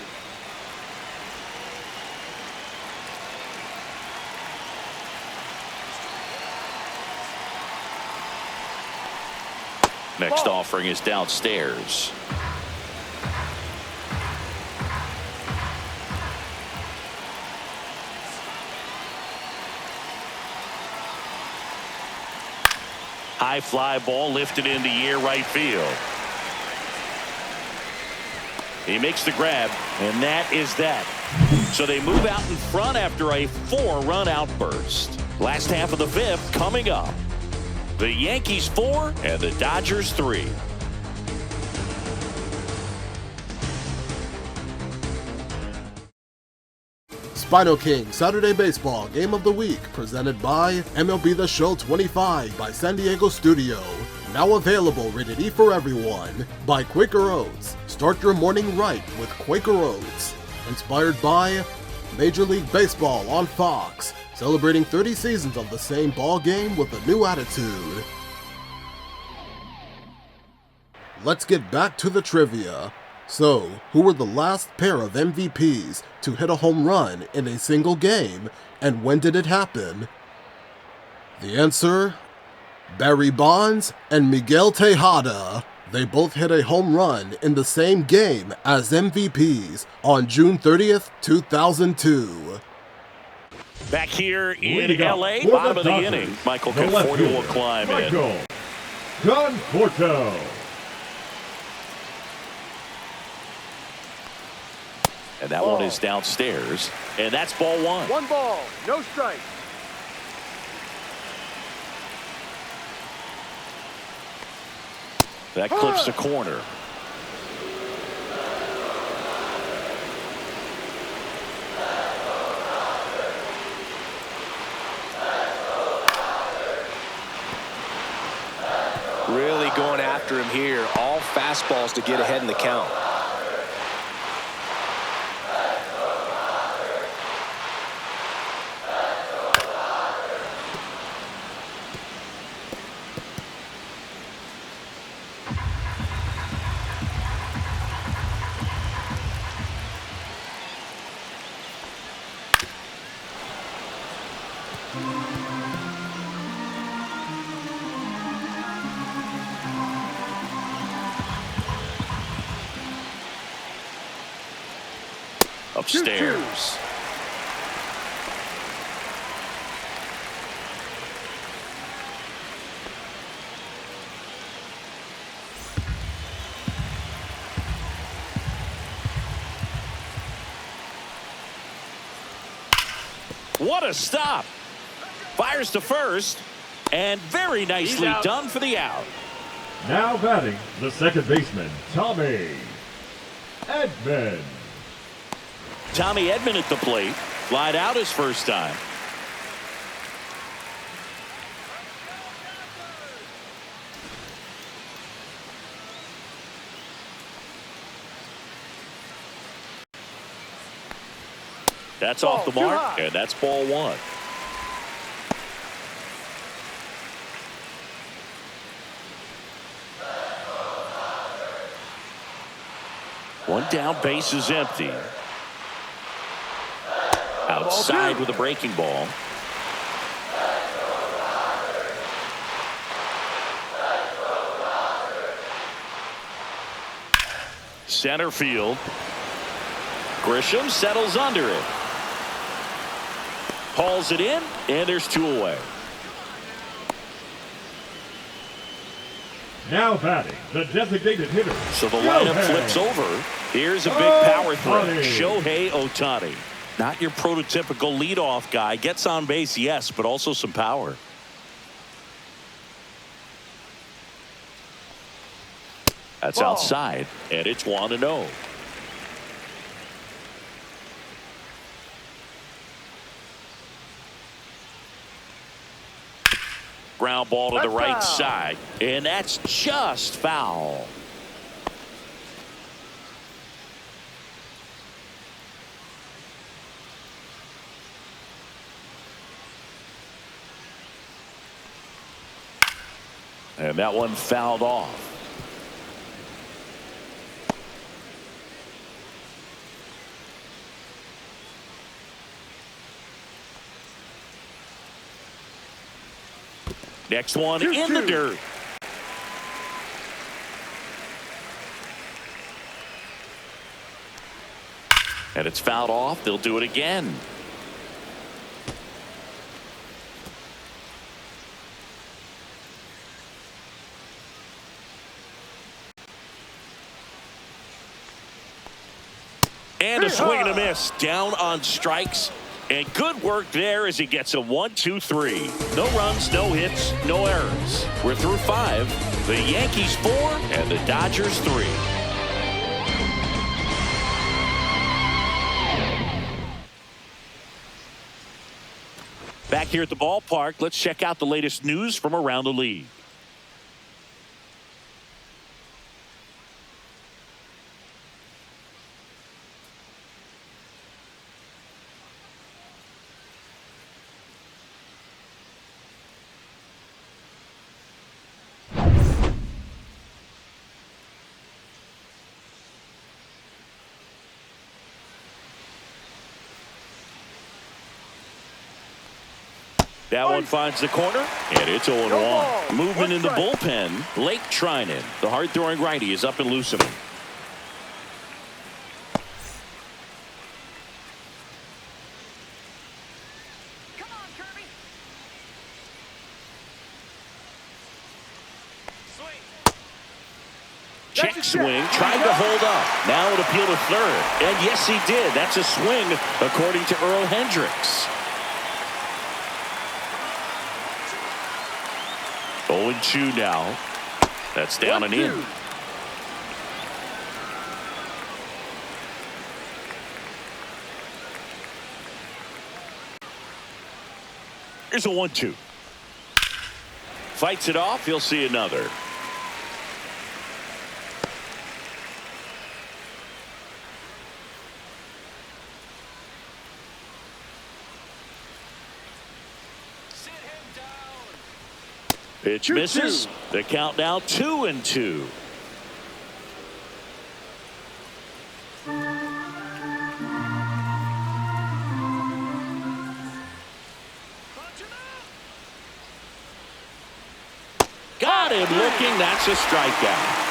Next offering is downstairs. High fly ball lifted in the air right field. He makes the grab, and that is that. So they move out in front after a 4-run outburst. Last half of the 5th coming up. The Yankees 4 and the Dodgers 3. SpinoKing Saturday Baseball Game of the Week presented by MLB The Show 25 by San Diego Studio. Now available rated E for everyone by Quaker Oats. Start your morning right with Quaker Oats. Inspired by Major League Baseball on Fox. Celebrating 30 seasons of the same ball game with a new attitude. Let's get back to the trivia. So, who were the last pair of MVPs to hit a home run in a single game, and when did it happen? The answer? Barry Bonds and Miguel Tejada. They both hit a home run in the same game as MVPs on June 30th, 2002. Back here in LA, bottom of the inning. Michael Conforto will climb in. Conforto. And that one is downstairs. And that's ball 1. 1 ball, no strike. That clips the corner. Really going after him here. All fastballs to get ahead in the count. Upstairs. What a stop. Fires to first, and very nicely done for the out. Now batting, the second baseman, Tommy Edman. Tommy Edman at the plate. Flied out his first time. That's off the mark, and that's ball 1. One down, base is empty. Outside with a breaking ball. Center field. Grisham settles under it. Hauls it in, and there's 2 away. Now batting, the designated hitter. So the lineup Shohei. flips over. Here's a big power threat. Ohtani. Shohei Ohtani. Not your prototypical leadoff guy. Gets on base, yes, but also some power. That's Ball. outside, and it's 1-0. Ground ball to the That's right foul. side, and that's just foul. And that one fouled off. Next one in the dirt. And it's fouled off. They'll do it again. And a swing and a miss. Down on strikes. And good work there as he gets a 1-2-3. No runs, no hits, no errors. We're through 5. The Yankees 4 and the Dodgers 3. Back here at the ballpark, let's check out the latest news from around the league. That one finds the corner, and it's 0-1. Movement in the bullpen. Blake Trinan, the hard-throwing righty, is up and loosening. Come on, Kirby. Check swing, tried to hold up. Now it appealed to third. And yes, he did. That's a swing, according to Earl Hendricks. 0-2 now. That's down and in. Here's a 1-2. Fights it off. He'll see another. Pitch misses. The count now 2-2. Got him looking. That's a strikeout.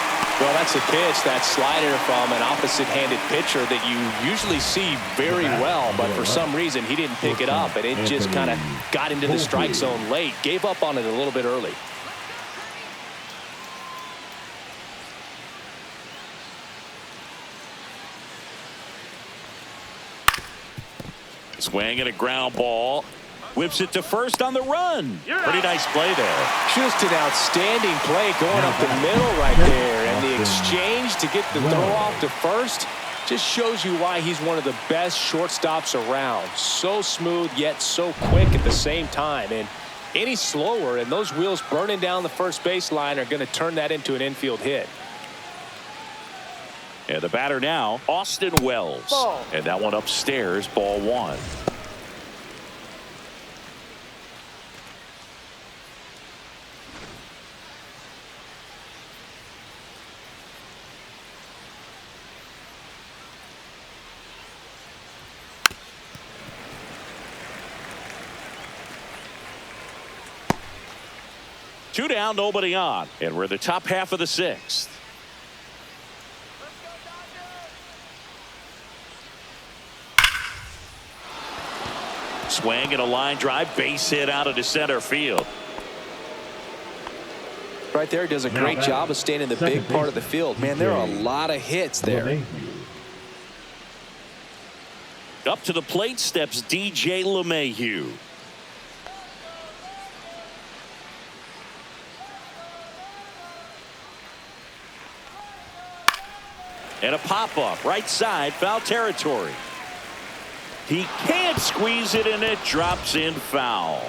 Well, that's a pitch, that slider from an opposite-handed pitcher that you usually see very well, but for some reason he didn't pick it up, and it just kind of got into the strike zone late. Gave up on it a little bit early. Swing and a ground ball. Whips it to first on the run. Pretty nice play there. Just an outstanding play going up the middle right there. And the exchange to get the throw off to first just shows you why he's one of the best shortstops around. So smooth, yet so quick at the same time. And any slower, and those wheels burning down the first baseline are going to turn that into an infield hit. And the batter now, Austin Wells. Ball. And that one upstairs, ball 1. Two down, nobody on. And we're in the top half of the 6th. Swing and a line drive, base hit out into center field. Right there, does a great job of staying in the big part of the field. Man, there are a lot of hits there. Up to the plate steps DJ LeMahieu. And a pop-up, right side, foul territory. He can't squeeze it, and it drops in foul.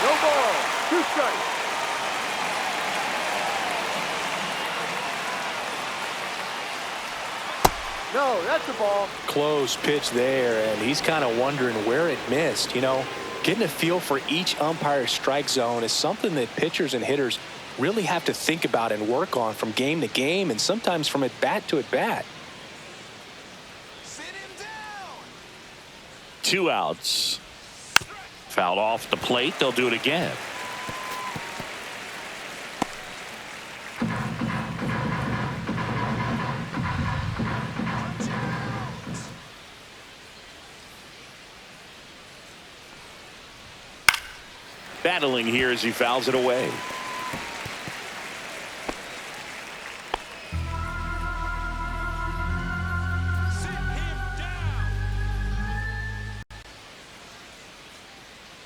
No ball. 2 strikes. No, that's a ball. Close pitch there, and he's kind of wondering where it missed. You know, getting a feel for each umpire's strike zone is something that pitchers and hitters really have to think about and work on from game to game, and sometimes from at bat to at bat. 2 outs. Fouled off the plate. They'll do it again. Battling here as he fouls it away.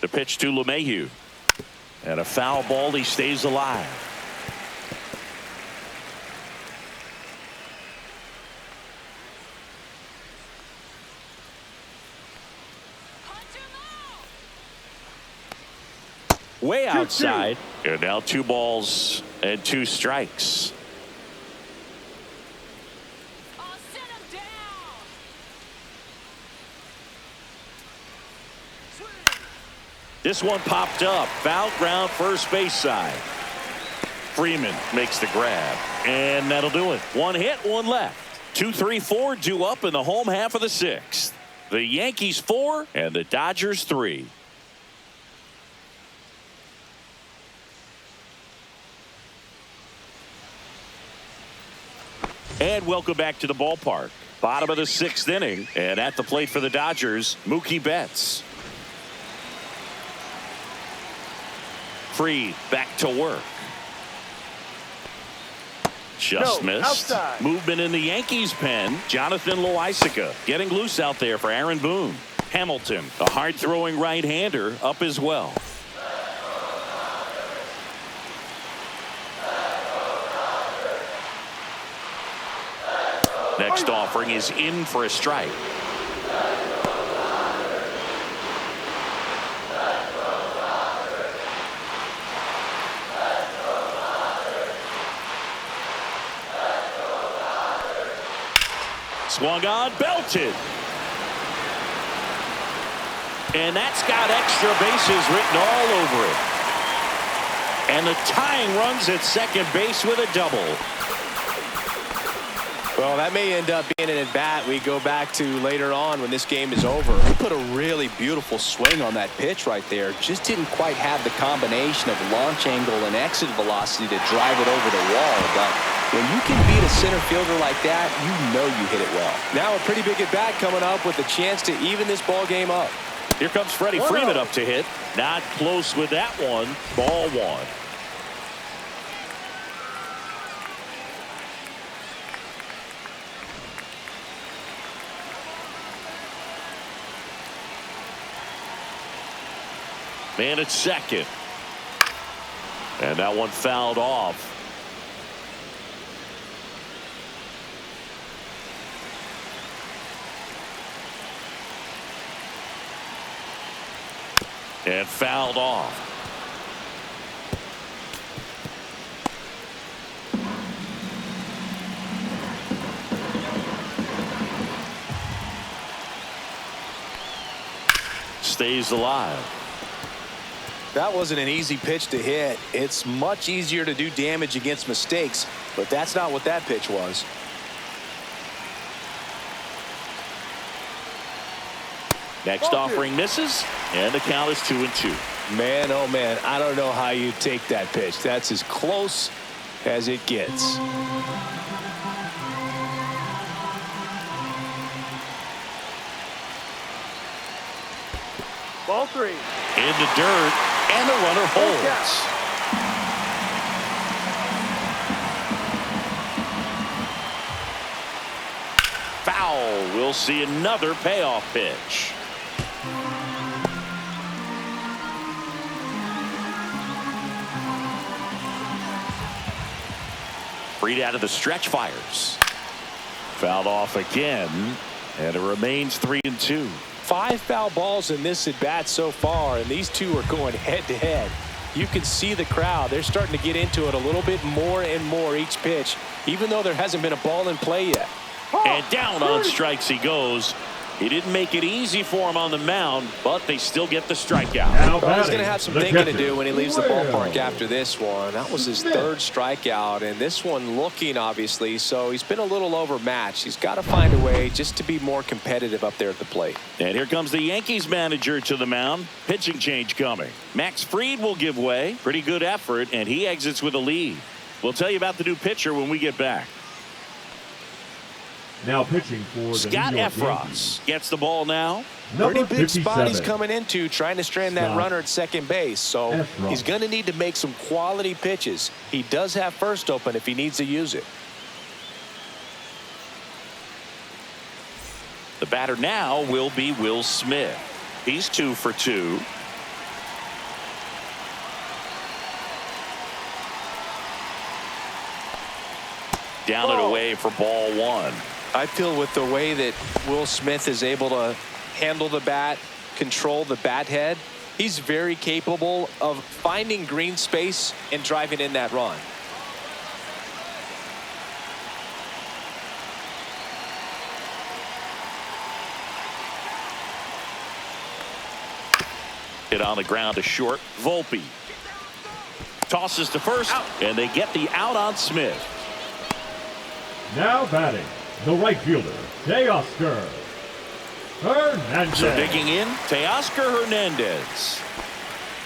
The pitch to LeMahieu. And a foul ball. He stays alive. Way outside. And now 2 balls and 2 strikes. This one popped up. Foul ground, first base side. Freeman makes the grab. And that'll do it. 1 hit, 1 left. 2, 3, 4 due up in the home half of the 6th. The Yankees 4 and the Dodgers 3. And welcome back to the ballpark. Bottom of the 6th inning. And at the plate for the Dodgers, Mookie Betts. Free, back to work. Just missed. Outside. Movement in the Yankees pen. Jonathan Loaisiga getting loose out there for Aaron Boone. Hamilton, a hard-throwing right-hander, up as well. Next offering is in for a strike. Swung on, belted. And that's got extra bases written all over it. And the tying runs at second base with a double. Well, that may end up being an at-bat we go back to later on when this game is over. He put a really beautiful swing on that pitch right there. Just didn't quite have the combination of launch angle and exit velocity to drive it over the wall. But when you can beat a center fielder like that, you know you hit it well. Now a pretty big at-bat coming up with a chance to even this ball game up. Here comes Freddie Freeman up to hit. Not close with that one. Ball 1. Man at second. And that one fouled off. And fouled off. Stays alive. That wasn't an easy pitch to hit. It's much easier to do damage against mistakes, but that's not what that pitch was. Next offering misses, and the count is 2-2. Man, oh man, I don't know how you take that pitch. That's as close as it gets. Ball 3. In the dirt, and the runner holds. Foul. We'll see another payoff pitch. Freed out of the stretch, fires. Fouled off again, and it remains 3-2. 5 foul balls in this at bat so far, and these two are going head to head. You can see the crowd. They're starting to get into it a little bit more and more each pitch, even though there hasn't been a ball in play yet. And down on strikes he goes. He didn't make it easy for him on the mound, but they still get the strikeout. Well, he's going to have some thinking to do when he leaves the ballpark after this one. That was his 3rd strikeout, and this one looking, obviously, so he's been a little overmatched. He's got to find a way just to be more competitive up there at the plate. And here comes the Yankees manager to the mound. Pitching change coming. Max Fried will give way. Pretty good effort, and he exits with a lead. We'll tell you about the new pitcher when we get back. Now pitching for the Scott New York Efros Yankees. gets the ball now. Pretty big 57. spot he's coming into, trying to strand that runner at second base. So Efros. he's going to need to make some quality pitches. He does have first open if he needs to use it. The batter now will be Will Smith. He's 2 for 2. Down and away for ball 1. I feel with the way that Will Smith is able to handle the bat, control the bat head, he's very capable of finding green space and driving in that run. Hit on the ground to short. Volpe tosses to first, and they get the out on Smith. Now batting, the right fielder, Teoscar Hernandez. So digging in, Teoscar Hernandez.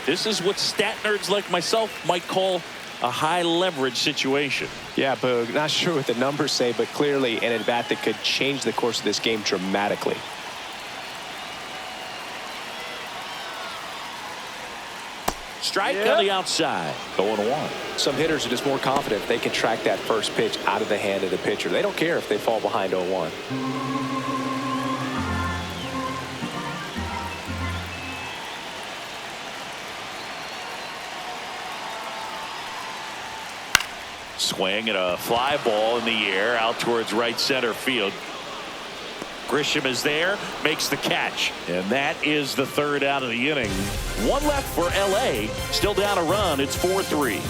This is what stat nerds like myself might call a high leverage situation. Yeah, Boog, not sure what the numbers say, but clearly an at bat that could change the course of this game dramatically. Strike on the outside. 0-1. Some hitters are just more confident they can track that first pitch out of the hand of the pitcher. They don't care if they fall behind 0-1. Swing and a fly ball in the air out towards right center field. Grisham is there, makes the catch, and that is the 3rd out of the inning. 1 left for LA, still down a run. It's 4-3.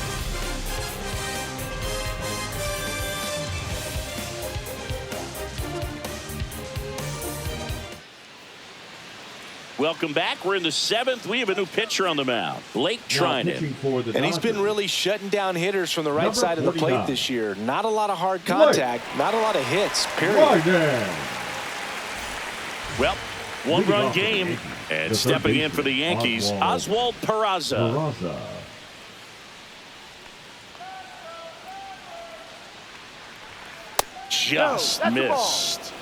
Welcome back. We're in the 7th. We have a new pitcher on the mound, Blake Trinan. And he's been really shutting down hitters from the right side of the plate this year. Not a lot of hard contact, not a lot of hits, period. Well, 1-run game, and stepping in for the Yankees, Oswald Peraza. Just missed.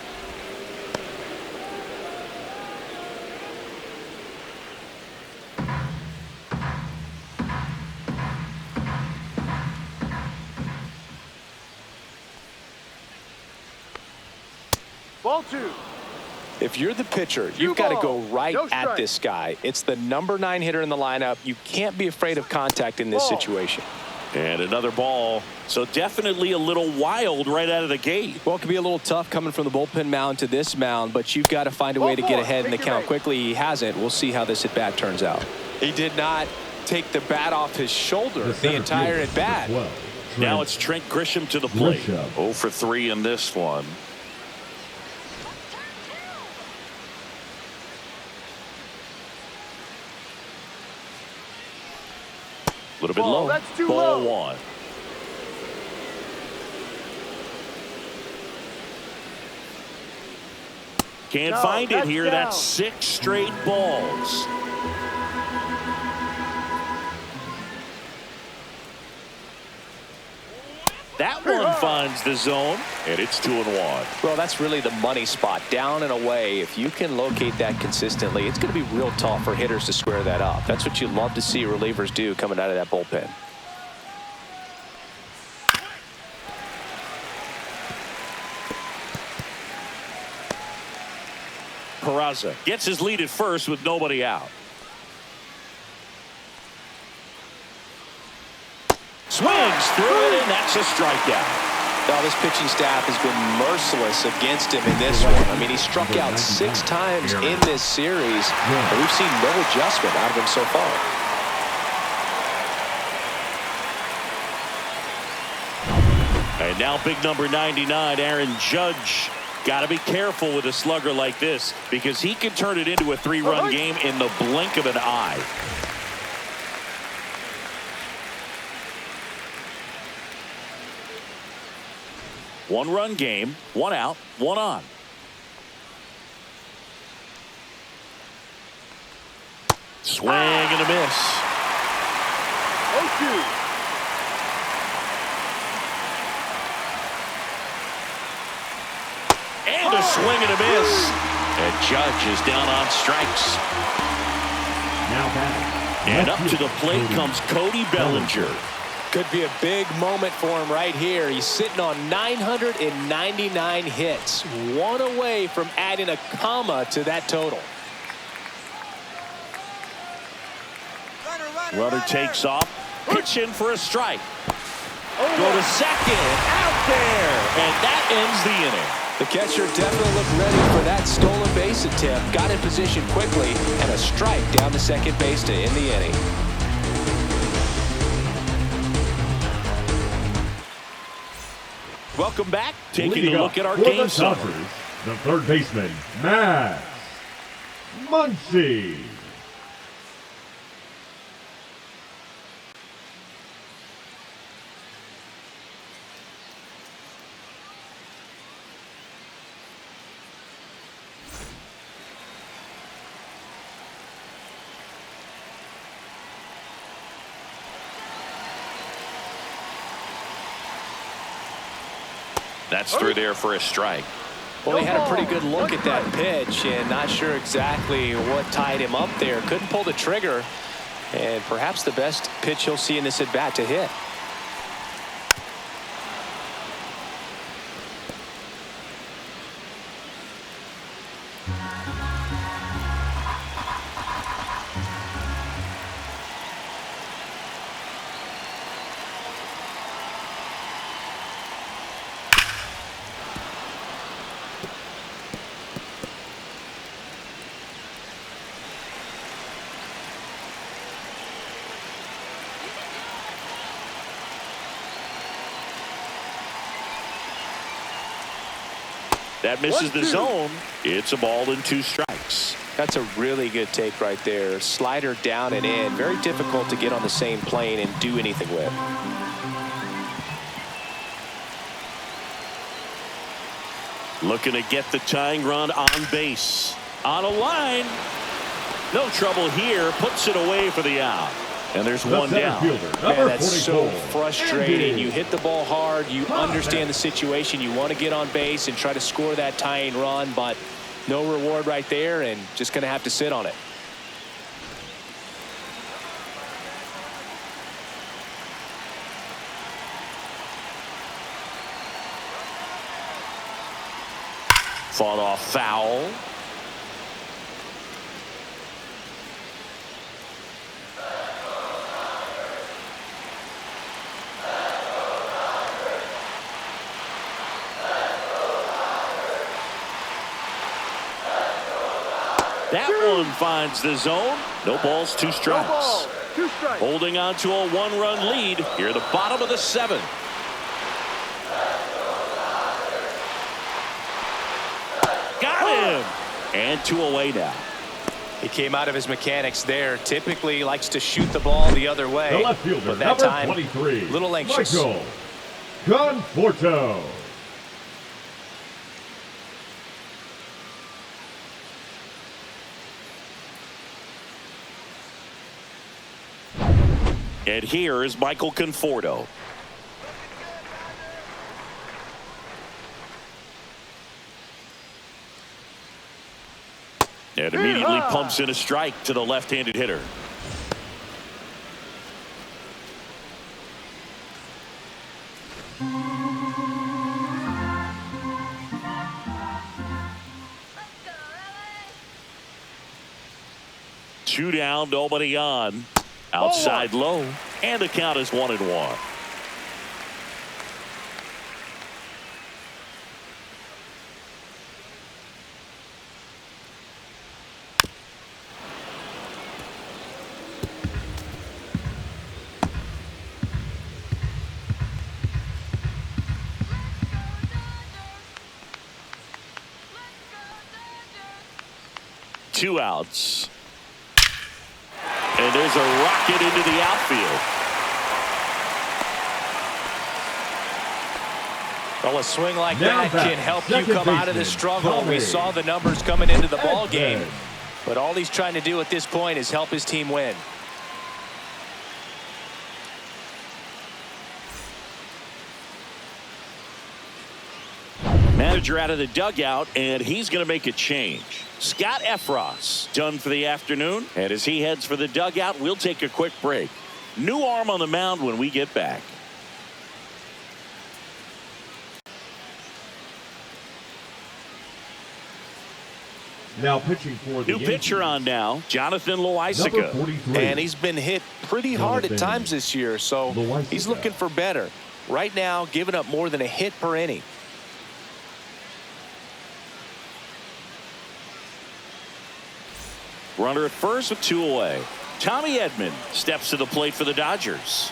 Ball 2. If you're the pitcher, you've got to go right at this guy. It's the number 9 hitter in the lineup. You can't be afraid of contact in this situation. And another ball. So definitely a little wild right out of the gate. Well, it could be a little tough coming from the bullpen mound to this mound, but you've got to find a way to get ahead in the count quickly. He hasn't. We'll see how this at bat turns out. He did not take the bat off his shoulder the entire at bat. Now it's Trent Grisham to the plate. 0 for 3 in this one. A little bit low. That's too Ball low. 1. Can't find it here. Down. That's 6 straight balls. That one finds the zone, and it's 2-1. Well, that's really the money spot, down and away. If you can locate that consistently, it's going to be real tough for hitters to square that up. That's what you love to see relievers do coming out of that bullpen. Peraza gets his lead at first with nobody out. Swings through it, and that's a strikeout. Now, this pitching staff has been merciless against him in this one. I mean, he struck out 6 times in this series, and we've seen no adjustment out of him so far. And now big number 99, Aaron Judge. Got to be careful with a slugger like this because he can turn it into a 3-run game in the blink of an eye. One-run game, 1 out, 1 on. Swing and a miss. 0-2. And a swing and a miss. And Judge is down on strikes. Now batting. And up to the plate comes Cody Bellinger. Could be a big moment for him right here. He's sitting on 999 hits. 1 away from adding a comma to that total. Runner takes off. Pitching for a strike. Go to second. Out there. And that ends the inning. The catcher definitely looked ready for that stolen base attempt. Got in position quickly, and a strike down to second base to end the inning. Welcome back. Taking Leading a look at our for game the summary. Dodgers, the third baseman, Max Muncy. That's through there for a strike. Well, he had a pretty good look at that pitch and not sure exactly what tied him up there. Couldn't pull the trigger, and perhaps the best pitch he'll see in this at-bat to hit. That misses the zone. It's a ball and 2 strikes. That's a really good take right there. Slider down and in. Very difficult to get on the same plane and do anything with. Looking to get the tying run on base. On a line. No trouble here. Puts it away for the out. And there's one down. Man, that's so frustrating. You hit the ball hard. You understand the situation. You want to get on base and try to score that tying run, but no reward right there, and just going to have to sit on it. Fought off foul. That one finds the zone. No balls, 2 strikes. No ball, 2 strikes. Holding on to a 1-run lead here at the bottom of the 7th. Got him. And 2 away now. He came out of his mechanics there. Typically likes to shoot the ball the other way. The left fielder, but that number time, 23, little anxious. Michael Conforto. And here is Michael Conforto. And immediately pumps in a strike to the left-handed hitter. Two down, nobody on. Outside low, and the count is 1-1. Two outs. And there's a rocket into the outfield. Well, a swing like that can help you come out of the struggle. We saw the numbers coming into the ball game, but all he's trying to do at this point is help his team win. Manager out of the dugout, and he's going to make a change. Scott Efros done for the afternoon, and as he heads for the dugout, we'll take a quick break. New arm on the mound when we get back. Now pitching for the New Yankees. pitcher on now, Jonathan Loaisiga. And he's been hit pretty hard at times this year, so he's looking for better. Right now, giving up more than a hit per inning. Runner at first with two away. Tommy Edman steps to the plate for the Dodgers.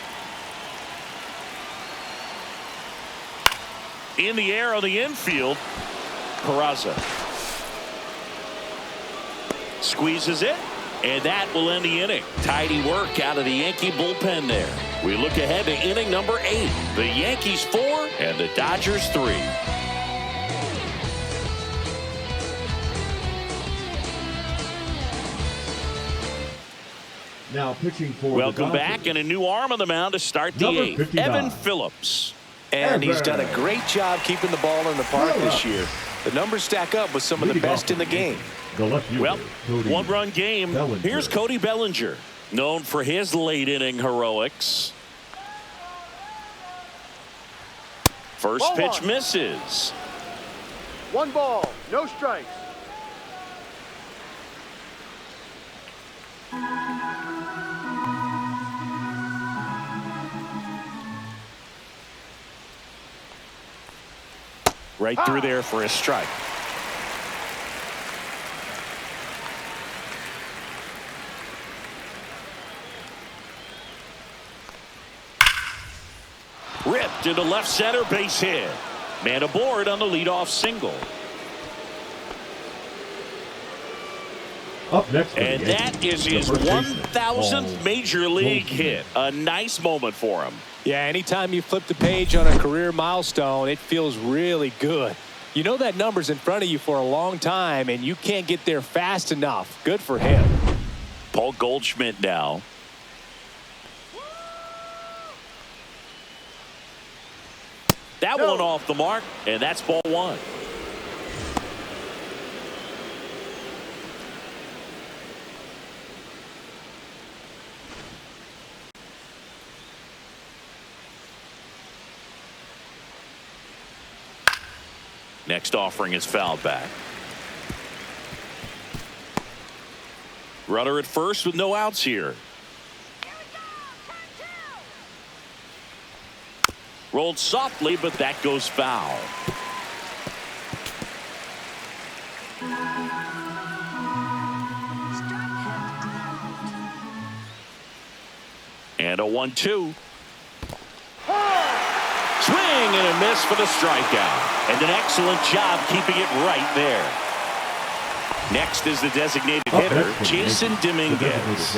In the air on the infield, Peraza squeezes it, and that will end the inning. Tidy work out of the Yankee bullpen there. We look ahead to inning number 8. The Yankees 4 and the Dodgers 3. Now pitching for Welcome the back, and a new arm on the mound to start the 8th. Evan Phillips. And he's done a great job keeping the ball in the park this year. The numbers stack up with some of the best in the game. Well, one-run game. Bellinger. Here's Cody Bellinger, known for his late-inning heroics. First Ball pitch one. misses. 1 ball, no strikes. Right through there for a strike. Ripped into left center, base hit. Man aboard on the leadoff single. Up next, And that is his 1,000th major league hit. A nice moment for him. Yeah, anytime you flip the page on a career milestone, it feels really good. You know that number's in front of you for a long time, and you can't get there fast enough. Good for him. Paul Goldschmidt now. That one off the mark, and that's ball 1. Next offering is fouled back. Runner at first with no outs here. Rolled softly, but that goes foul. And a 1-2. Swing and a miss for the strikeout. And an excellent job keeping it right there. Next is the designated hitter, Jason Dominguez.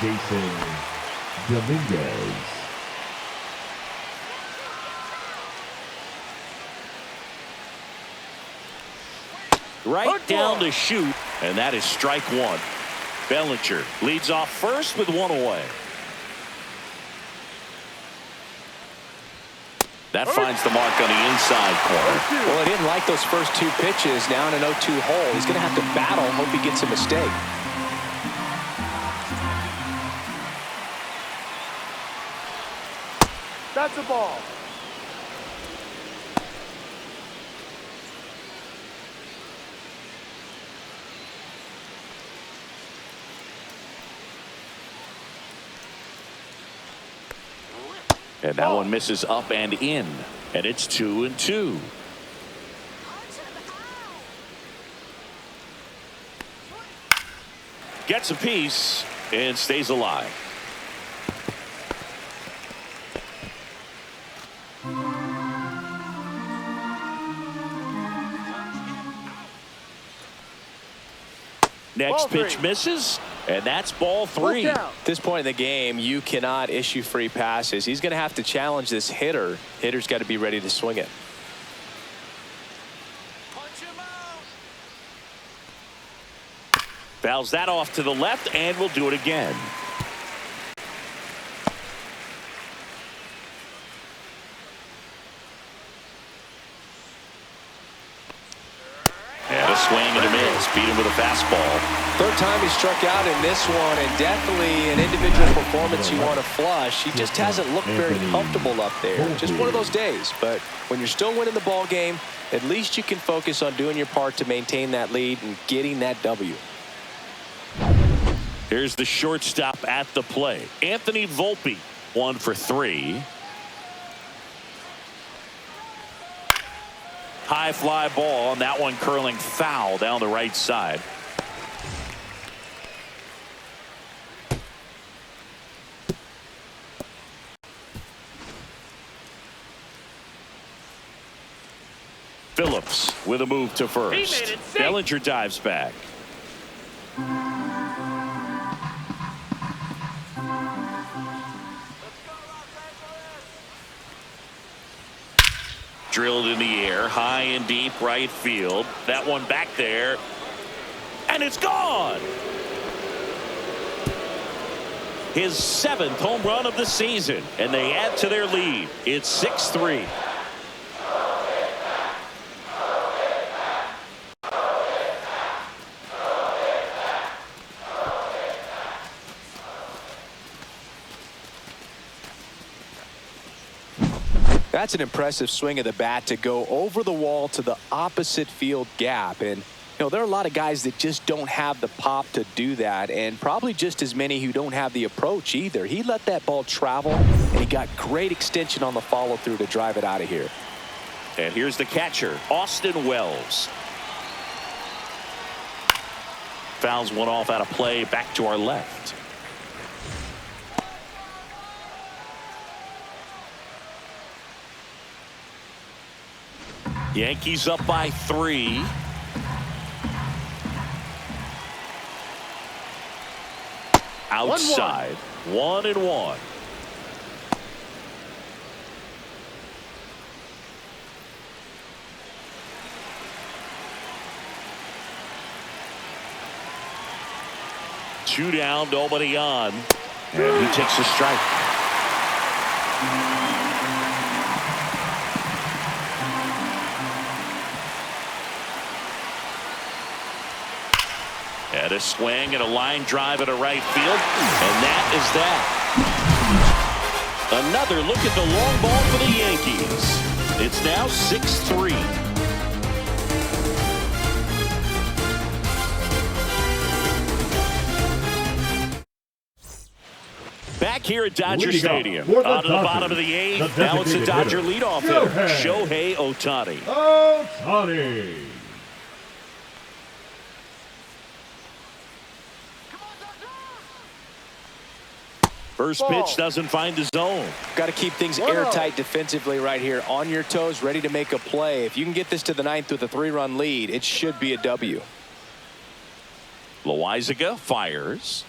Jason Dominguez. Right down the chute, and that is strike 1. Bellinger leads off first with 1 away. That finds the mark on the inside corner. Well, he didn't like those first two pitches. Now in an 0-2 hole, he's going to have to battle. Hope he gets a mistake. That's a ball. And that one misses up and in. And it's 2-2. Gets a piece and stays alive. Next pitch misses, and that's ball 3. At this point in the game, you cannot issue free passes. He's going to have to challenge this hitter. Hitter's got to be ready to swing it. Fouls that off to the left, and will do it again. And a swing and a miss. Beat him with a fastball. Third time he struck out in this one, and definitely an individual performance you want to flush. He just hasn't looked very comfortable up there. Just one of those days. But when you're still winning the ball game, at least you can focus on doing your part to maintain that lead and getting that W. Here's the shortstop at the plate. Anthony Volpe, 1 for 3. High fly ball, and that one curling foul down the right side. Phillips with a move to first. Bellinger dives back. Drilled in the air, high and deep right field. That one back there, and it's gone. His 7th home run of the season, and they add to their lead. It's 6-3. That's an impressive swing of the bat to go over the wall to the opposite field gap. And, you know, there are a lot of guys that just don't have the pop to do that, and probably just as many who don't have the approach either. He let that ball travel, and he got great extension on the follow-through to drive it out of here. And here's the catcher, Austin Wells. Fouls one off out of play back to our left. Yankees up by 3. Outside, 1-1. Two down, nobody on, and he takes a strike. And a swing and a line drive at a right field, and that is that. Another look at the long ball for the Yankees. It's now 6-3. Back here at Dodger Stadium, out of the bottom of the 8th, now it's a Dodger leadoff hitter, Shohei Ohtani. First pitch doesn't find the zone. Got to keep things airtight defensively right here. On your toes, ready to make a play. If you can get this to the 9th with a 3-run lead, it should be a W. Loizaga fires.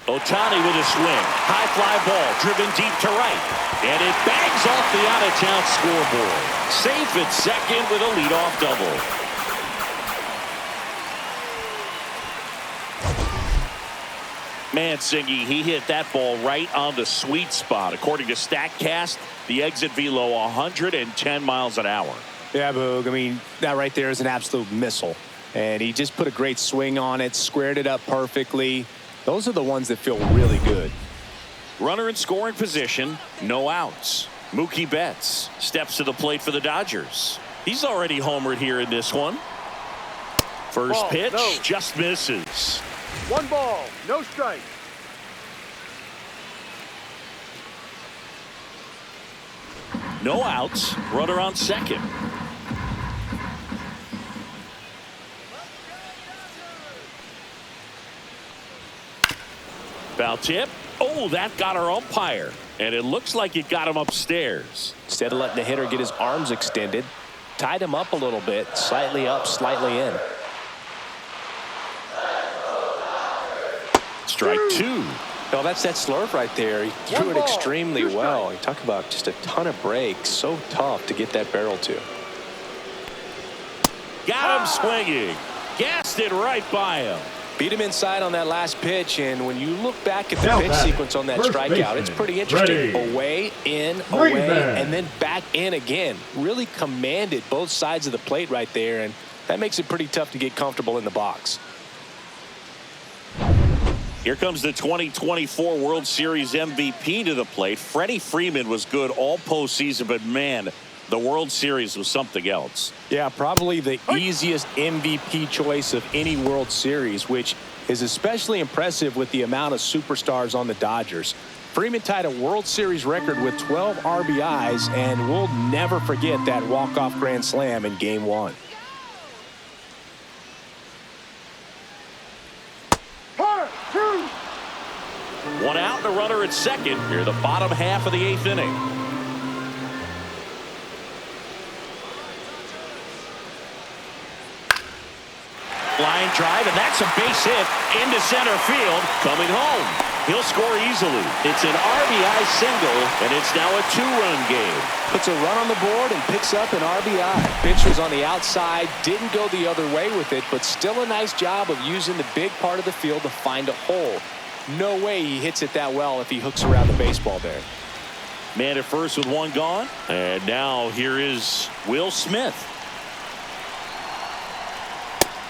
Ohtani with a swing. High fly ball driven deep to right. And it bangs off the out-of-town scoreboard. Safe at second with a leadoff double. Man, Singy, he hit that ball right on the sweet spot. According to StatCast, the exit velo 110 miles an hour. Yeah, Boog. I mean, that right there is an absolute missile. And he just put a great swing on it, squared it up perfectly. Those are the ones that feel really good. Runner in scoring position, no outs. Mookie Betts steps to the plate for the Dodgers. He's already homered here in this one. First Ball, pitch, no. just misses. 1 ball, no strike. No outs, runner on second. Foul tip. Oh, that got our umpire. And it looks like it got him upstairs. Instead of letting the hitter get his arms extended, tied him up a little bit, slightly up, slightly in. Strike 2. Oh, that's that slurve right there. He threw it extremely well. You talk about just a ton of breaks. So tough to get that barrel to. Got him swinging. Gassed it right by him. Beat him inside on that last pitch, and when you look back at the pitch sequence on that strikeout, it's pretty interesting. Away, in, away, and then back in again. Really commanded both sides of the plate right there, and that makes it pretty tough to get comfortable in the box. Here comes the 2024 World Series MVP to the plate. Freddie Freeman was good all postseason, but man, the World Series was something else. Yeah, probably the easiest MVP choice of any World Series, which is especially impressive with the amount of superstars on the Dodgers. Freeman tied a World Series record with 12 RBIs, and we'll never forget that walk-off grand slam in Game 1. One out, the runner at second. Here, the bottom half of the 8th inning. Line drive, and that's a base hit into center field. Coming home. He'll score easily. It's an RBI single, and it's now a 2-run game. Puts a run on the board and picks up an RBI. Pitch was on the outside, didn't go the other way with it, but still a nice job of using the big part of the field to find a hole. No way he hits it that well if he hooks around the baseball there. Man at first with 1 gone. And now here is Will Smith.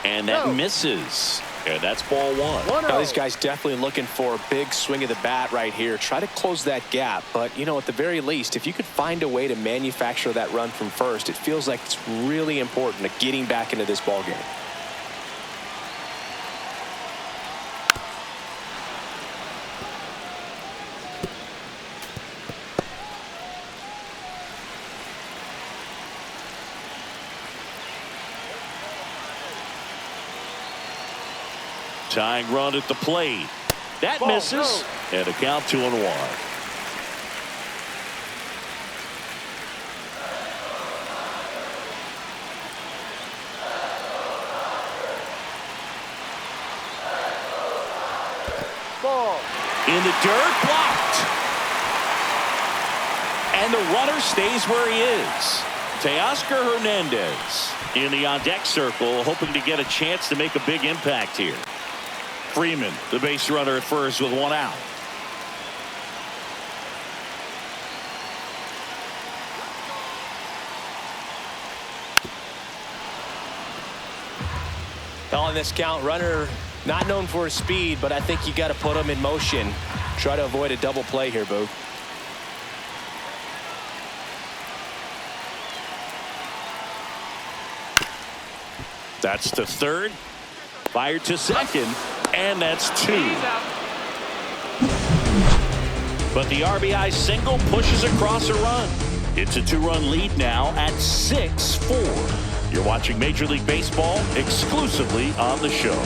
And that misses. And that's ball 1. Now, these guys definitely looking for a big swing of the bat right here. Try to close that gap. But, you know, at the very least, if you could find a way to manufacture that run from first, it feels like it's really important to getting back into this ball game. Tying run at the plate. That misses. And a count 2-1. Ball. In the dirt, blocked. And the runner stays where he is. Teoscar Hernandez in the on-deck circle, hoping to get a chance to make a big impact here. Freeman, the base runner at first with 1 out. On this count, runner not known for his speed, but I think you got to put him in motion. Try to avoid a double play here, Boo. That's to third. Fired to second. And that's 2. But the RBI single pushes across a run. It's a 2-run lead now at 6-4. You're watching Major League Baseball exclusively on the show.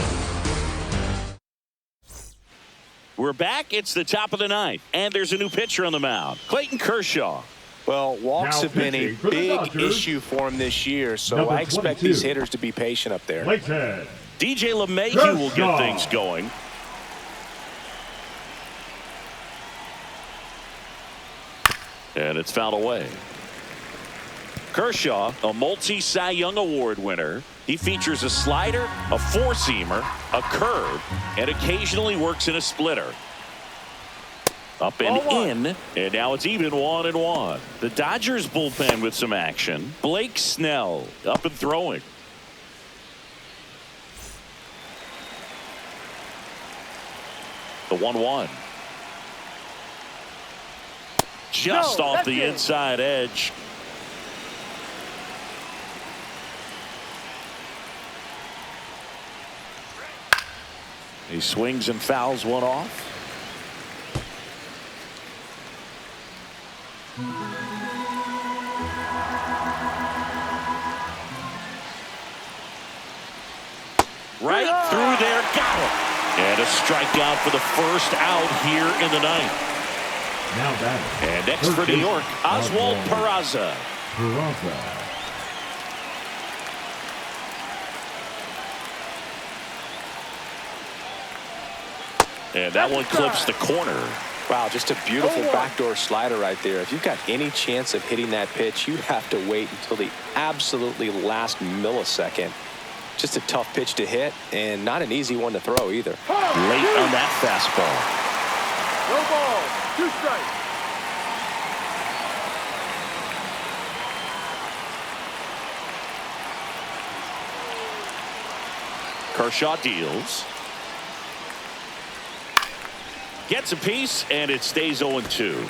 We're back. It's the top of the 9th. And there's a new pitcher on the mound. Clayton Kershaw. Well, walks have been a big issue for him this year, so I expect these hitters to be patient up there. DJ LeMahieu will get things going. And it's fouled away. Kershaw, a multi-Cy Young Award winner. He features a slider, a four-seamer, a curve, and occasionally works in a splitter. Up and in, and now it's even 1-1. The Dodgers bullpen with some action. Blake Snell up and throwing. The 1-1. Just off the inside edge. He swings and fouls one off. Right through there, got him. And a strikeout for the first out here in the ninth. Now batting. And next for New York, Oswald Peraza. And that one clips the corner. Wow, just a beautiful backdoor slider right there. If you've got any chance of hitting that pitch, you have to wait until the absolutely last millisecond. Just a tough pitch to hit and not an easy one to throw either. Late on that fastball. No ball. 2 strikes. Kershaw deals. Gets a piece, and it stays 0-2.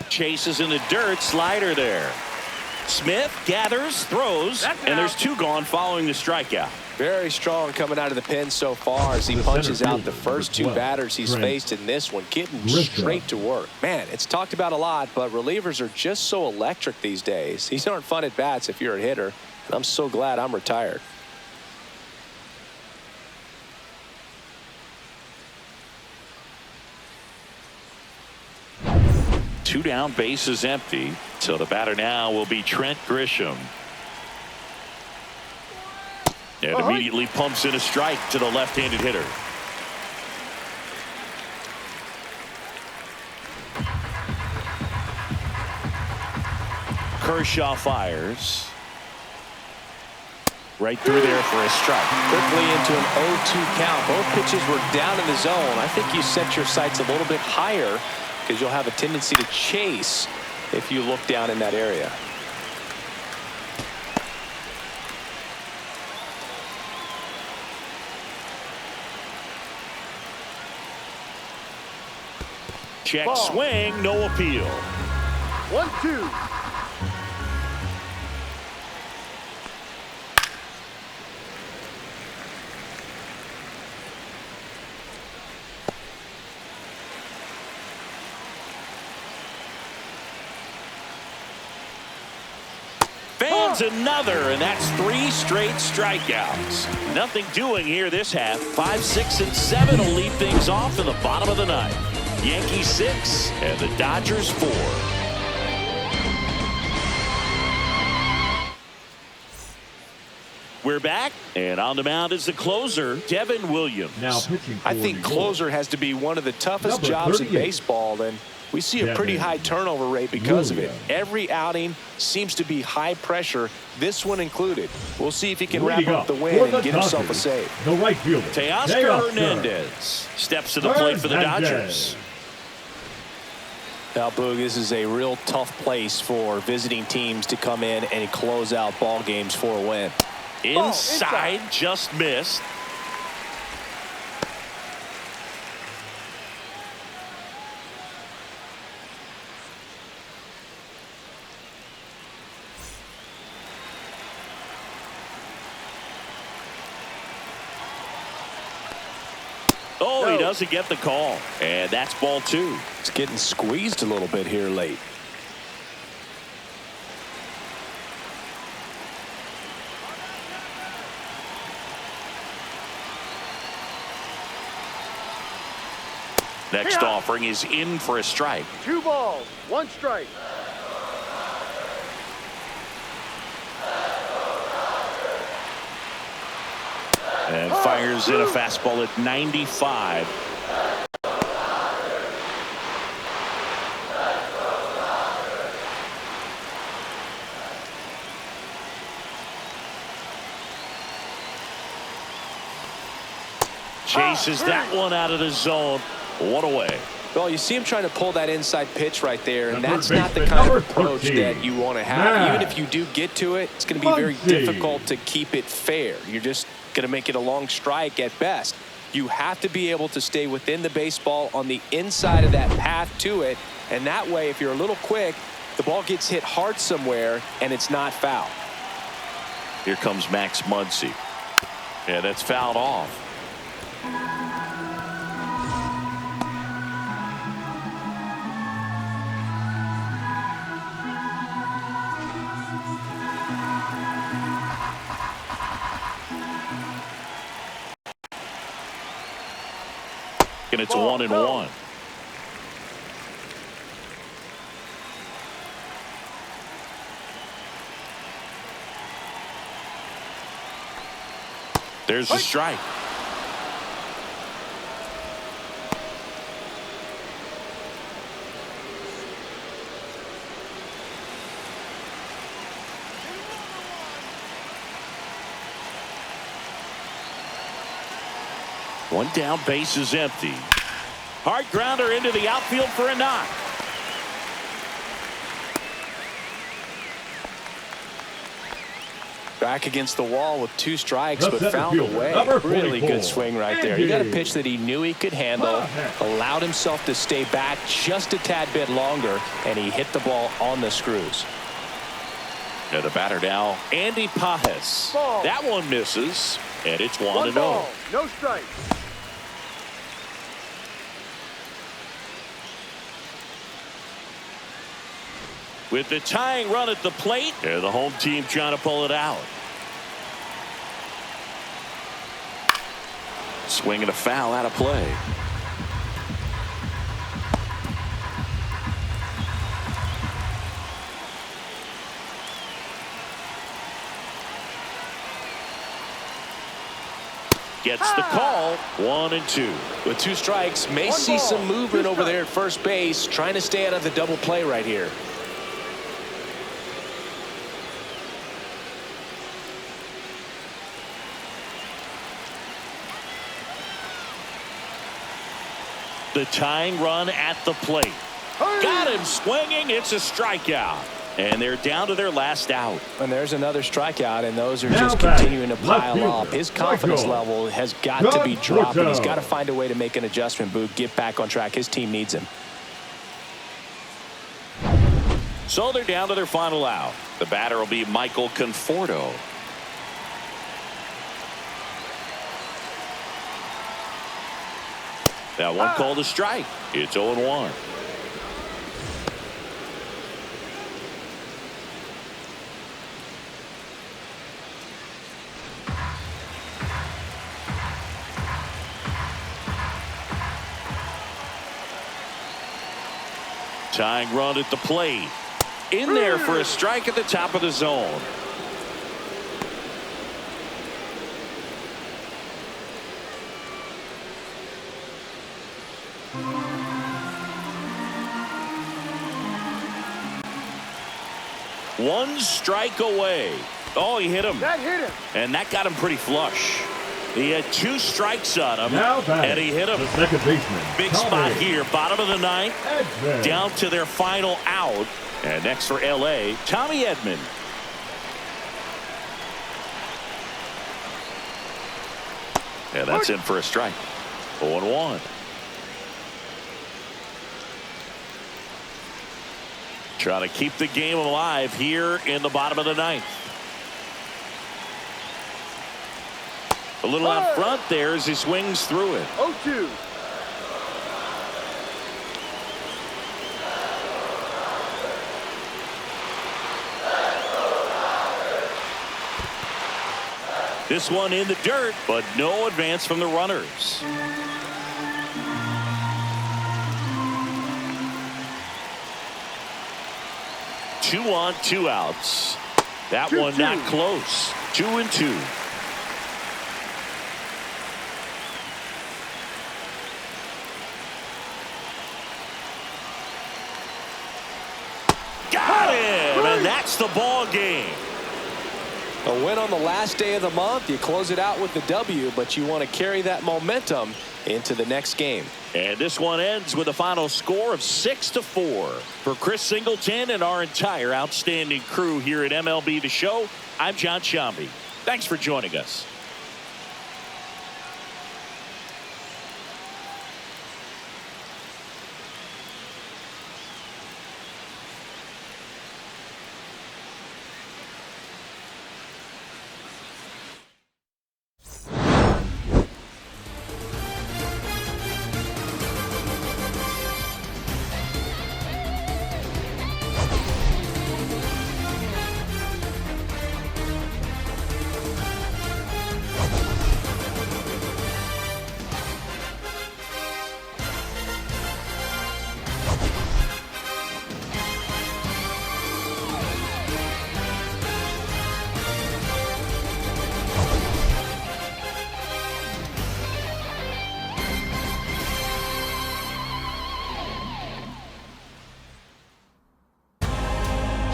Chases in the dirt, slider there. Smith gathers, throws, and there's 2 gone following the strikeout. Very strong coming out of the pen so far as he punches out the first 2 batters he's faced in this one, getting straight to work. Man, it's talked about a lot, but relievers are just so electric these days. These aren't fun at bats if you're a hitter, and I'm so glad I'm retired. Two down, bases empty. So the batter now will be Trent Grisham. And immediately pumps in a strike to the left-handed hitter. Kershaw fires. Right through there for a strike. Quickly into an 0-2 count. Both pitches were down in the zone. I think you set your sights a little bit higher because you'll have a tendency to chase if you look down in that area. Check swing, no appeal. 1-2. Fans another, and that's 3 straight strikeouts. Nothing doing here this half. 5, 6, and 7 will lead things off in the bottom of the ninth. Yankees 6 and the Dodgers 4. We're back, and on the mound is the closer, Devin Williams. Now pitching. I think closer has to be one of the toughest jobs in baseball, and we see a pretty high turnover rate because of it. Every outing seems to be high pressure, this one included. We'll see if he can wrap up the win and get himself a save. The right fielder, Teoscar Hernandez steps to the plate for the Dodgers. Now, Boog, this is a real tough place for visiting teams to come in and close out ball games for a win. Inside, just missed. Oh, he doesn't get the call. And that's ball 2. It's getting squeezed a little bit here late. Next offering is in for a strike. 2 balls, 1 strike. And fires in a fastball at 95. Chases that one out of the zone. One away. Well, you see him trying to pull that inside pitch right there, and that's not the kind of approach that you want to have. Even if you do get to it, it's going to be very difficult to keep it fair. You're just going to make it a long strike at best. You have to be able to stay within the baseball on the inside of that path to it, and that way, if you're a little quick, the ball gets hit hard somewhere, and it's not foul. Here comes Max Muncy. Yeah, that's fouled off. And it's 1-1. There's the strike. One down, base is empty. Hard grounder into the outfield for a knock. Back against the wall with 2 strikes, but found a way. Really good swing right there. He got a pitch that he knew he could handle, allowed himself to stay back just a tad bit longer, and he hit the ball on the screws. And the batter now, Andy Pajes. That one misses, and it's 1-0. No strikes. With the tying run at the plate, and the home team trying to pull it out. Swinging a foul out of play. Gets the call. 1-2. With 2 strikes, may see some movement over there at first base, trying to stay out of the double play right here. The tying run at the plate. Got him swinging. It's a strikeout. And they're down to their last out. And there's another strikeout, and those are just continuing to pile up. His confidence level has got to be dropping. He's got to find a way to make an adjustment, Boog, get back on track. His team needs him. So they're down to their final out. The batter will be Michael Conforto. That one called a strike. It's 0-1. Tying run at the plate. In there for a strike at the top of the zone. One strike away. Oh, he hit him. That hit him. And that got him pretty flush. He had 2 strikes on him, and he hit him. The second baseman. Big spot here. Bottom of the 9th. Down to their final out. And next for L.A., Tommy Edman. And that's in for a strike. 0-1. Trying to keep the game alive here in the bottom of the 9th. A little out front there as he swings through it. 0-2. This one in the dirt, but no advance from the runners. Two on, 2 outs. That one not close. 2-2. the ball game. A win on the last day of the month. You close it out with the W, but you want to carry that momentum into the next game. And this one ends with a final score of 6-4. For Chris Singleton and our entire outstanding crew here at MLB The Show, I'm John Shambi. Thanks for joining us.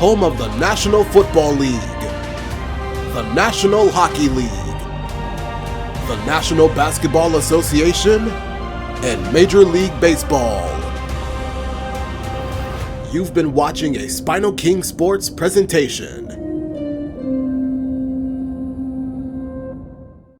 Home of the National Football League, the National Hockey League, the National Basketball Association, and Major League Baseball. You've been watching a SpinoKing Sports presentation.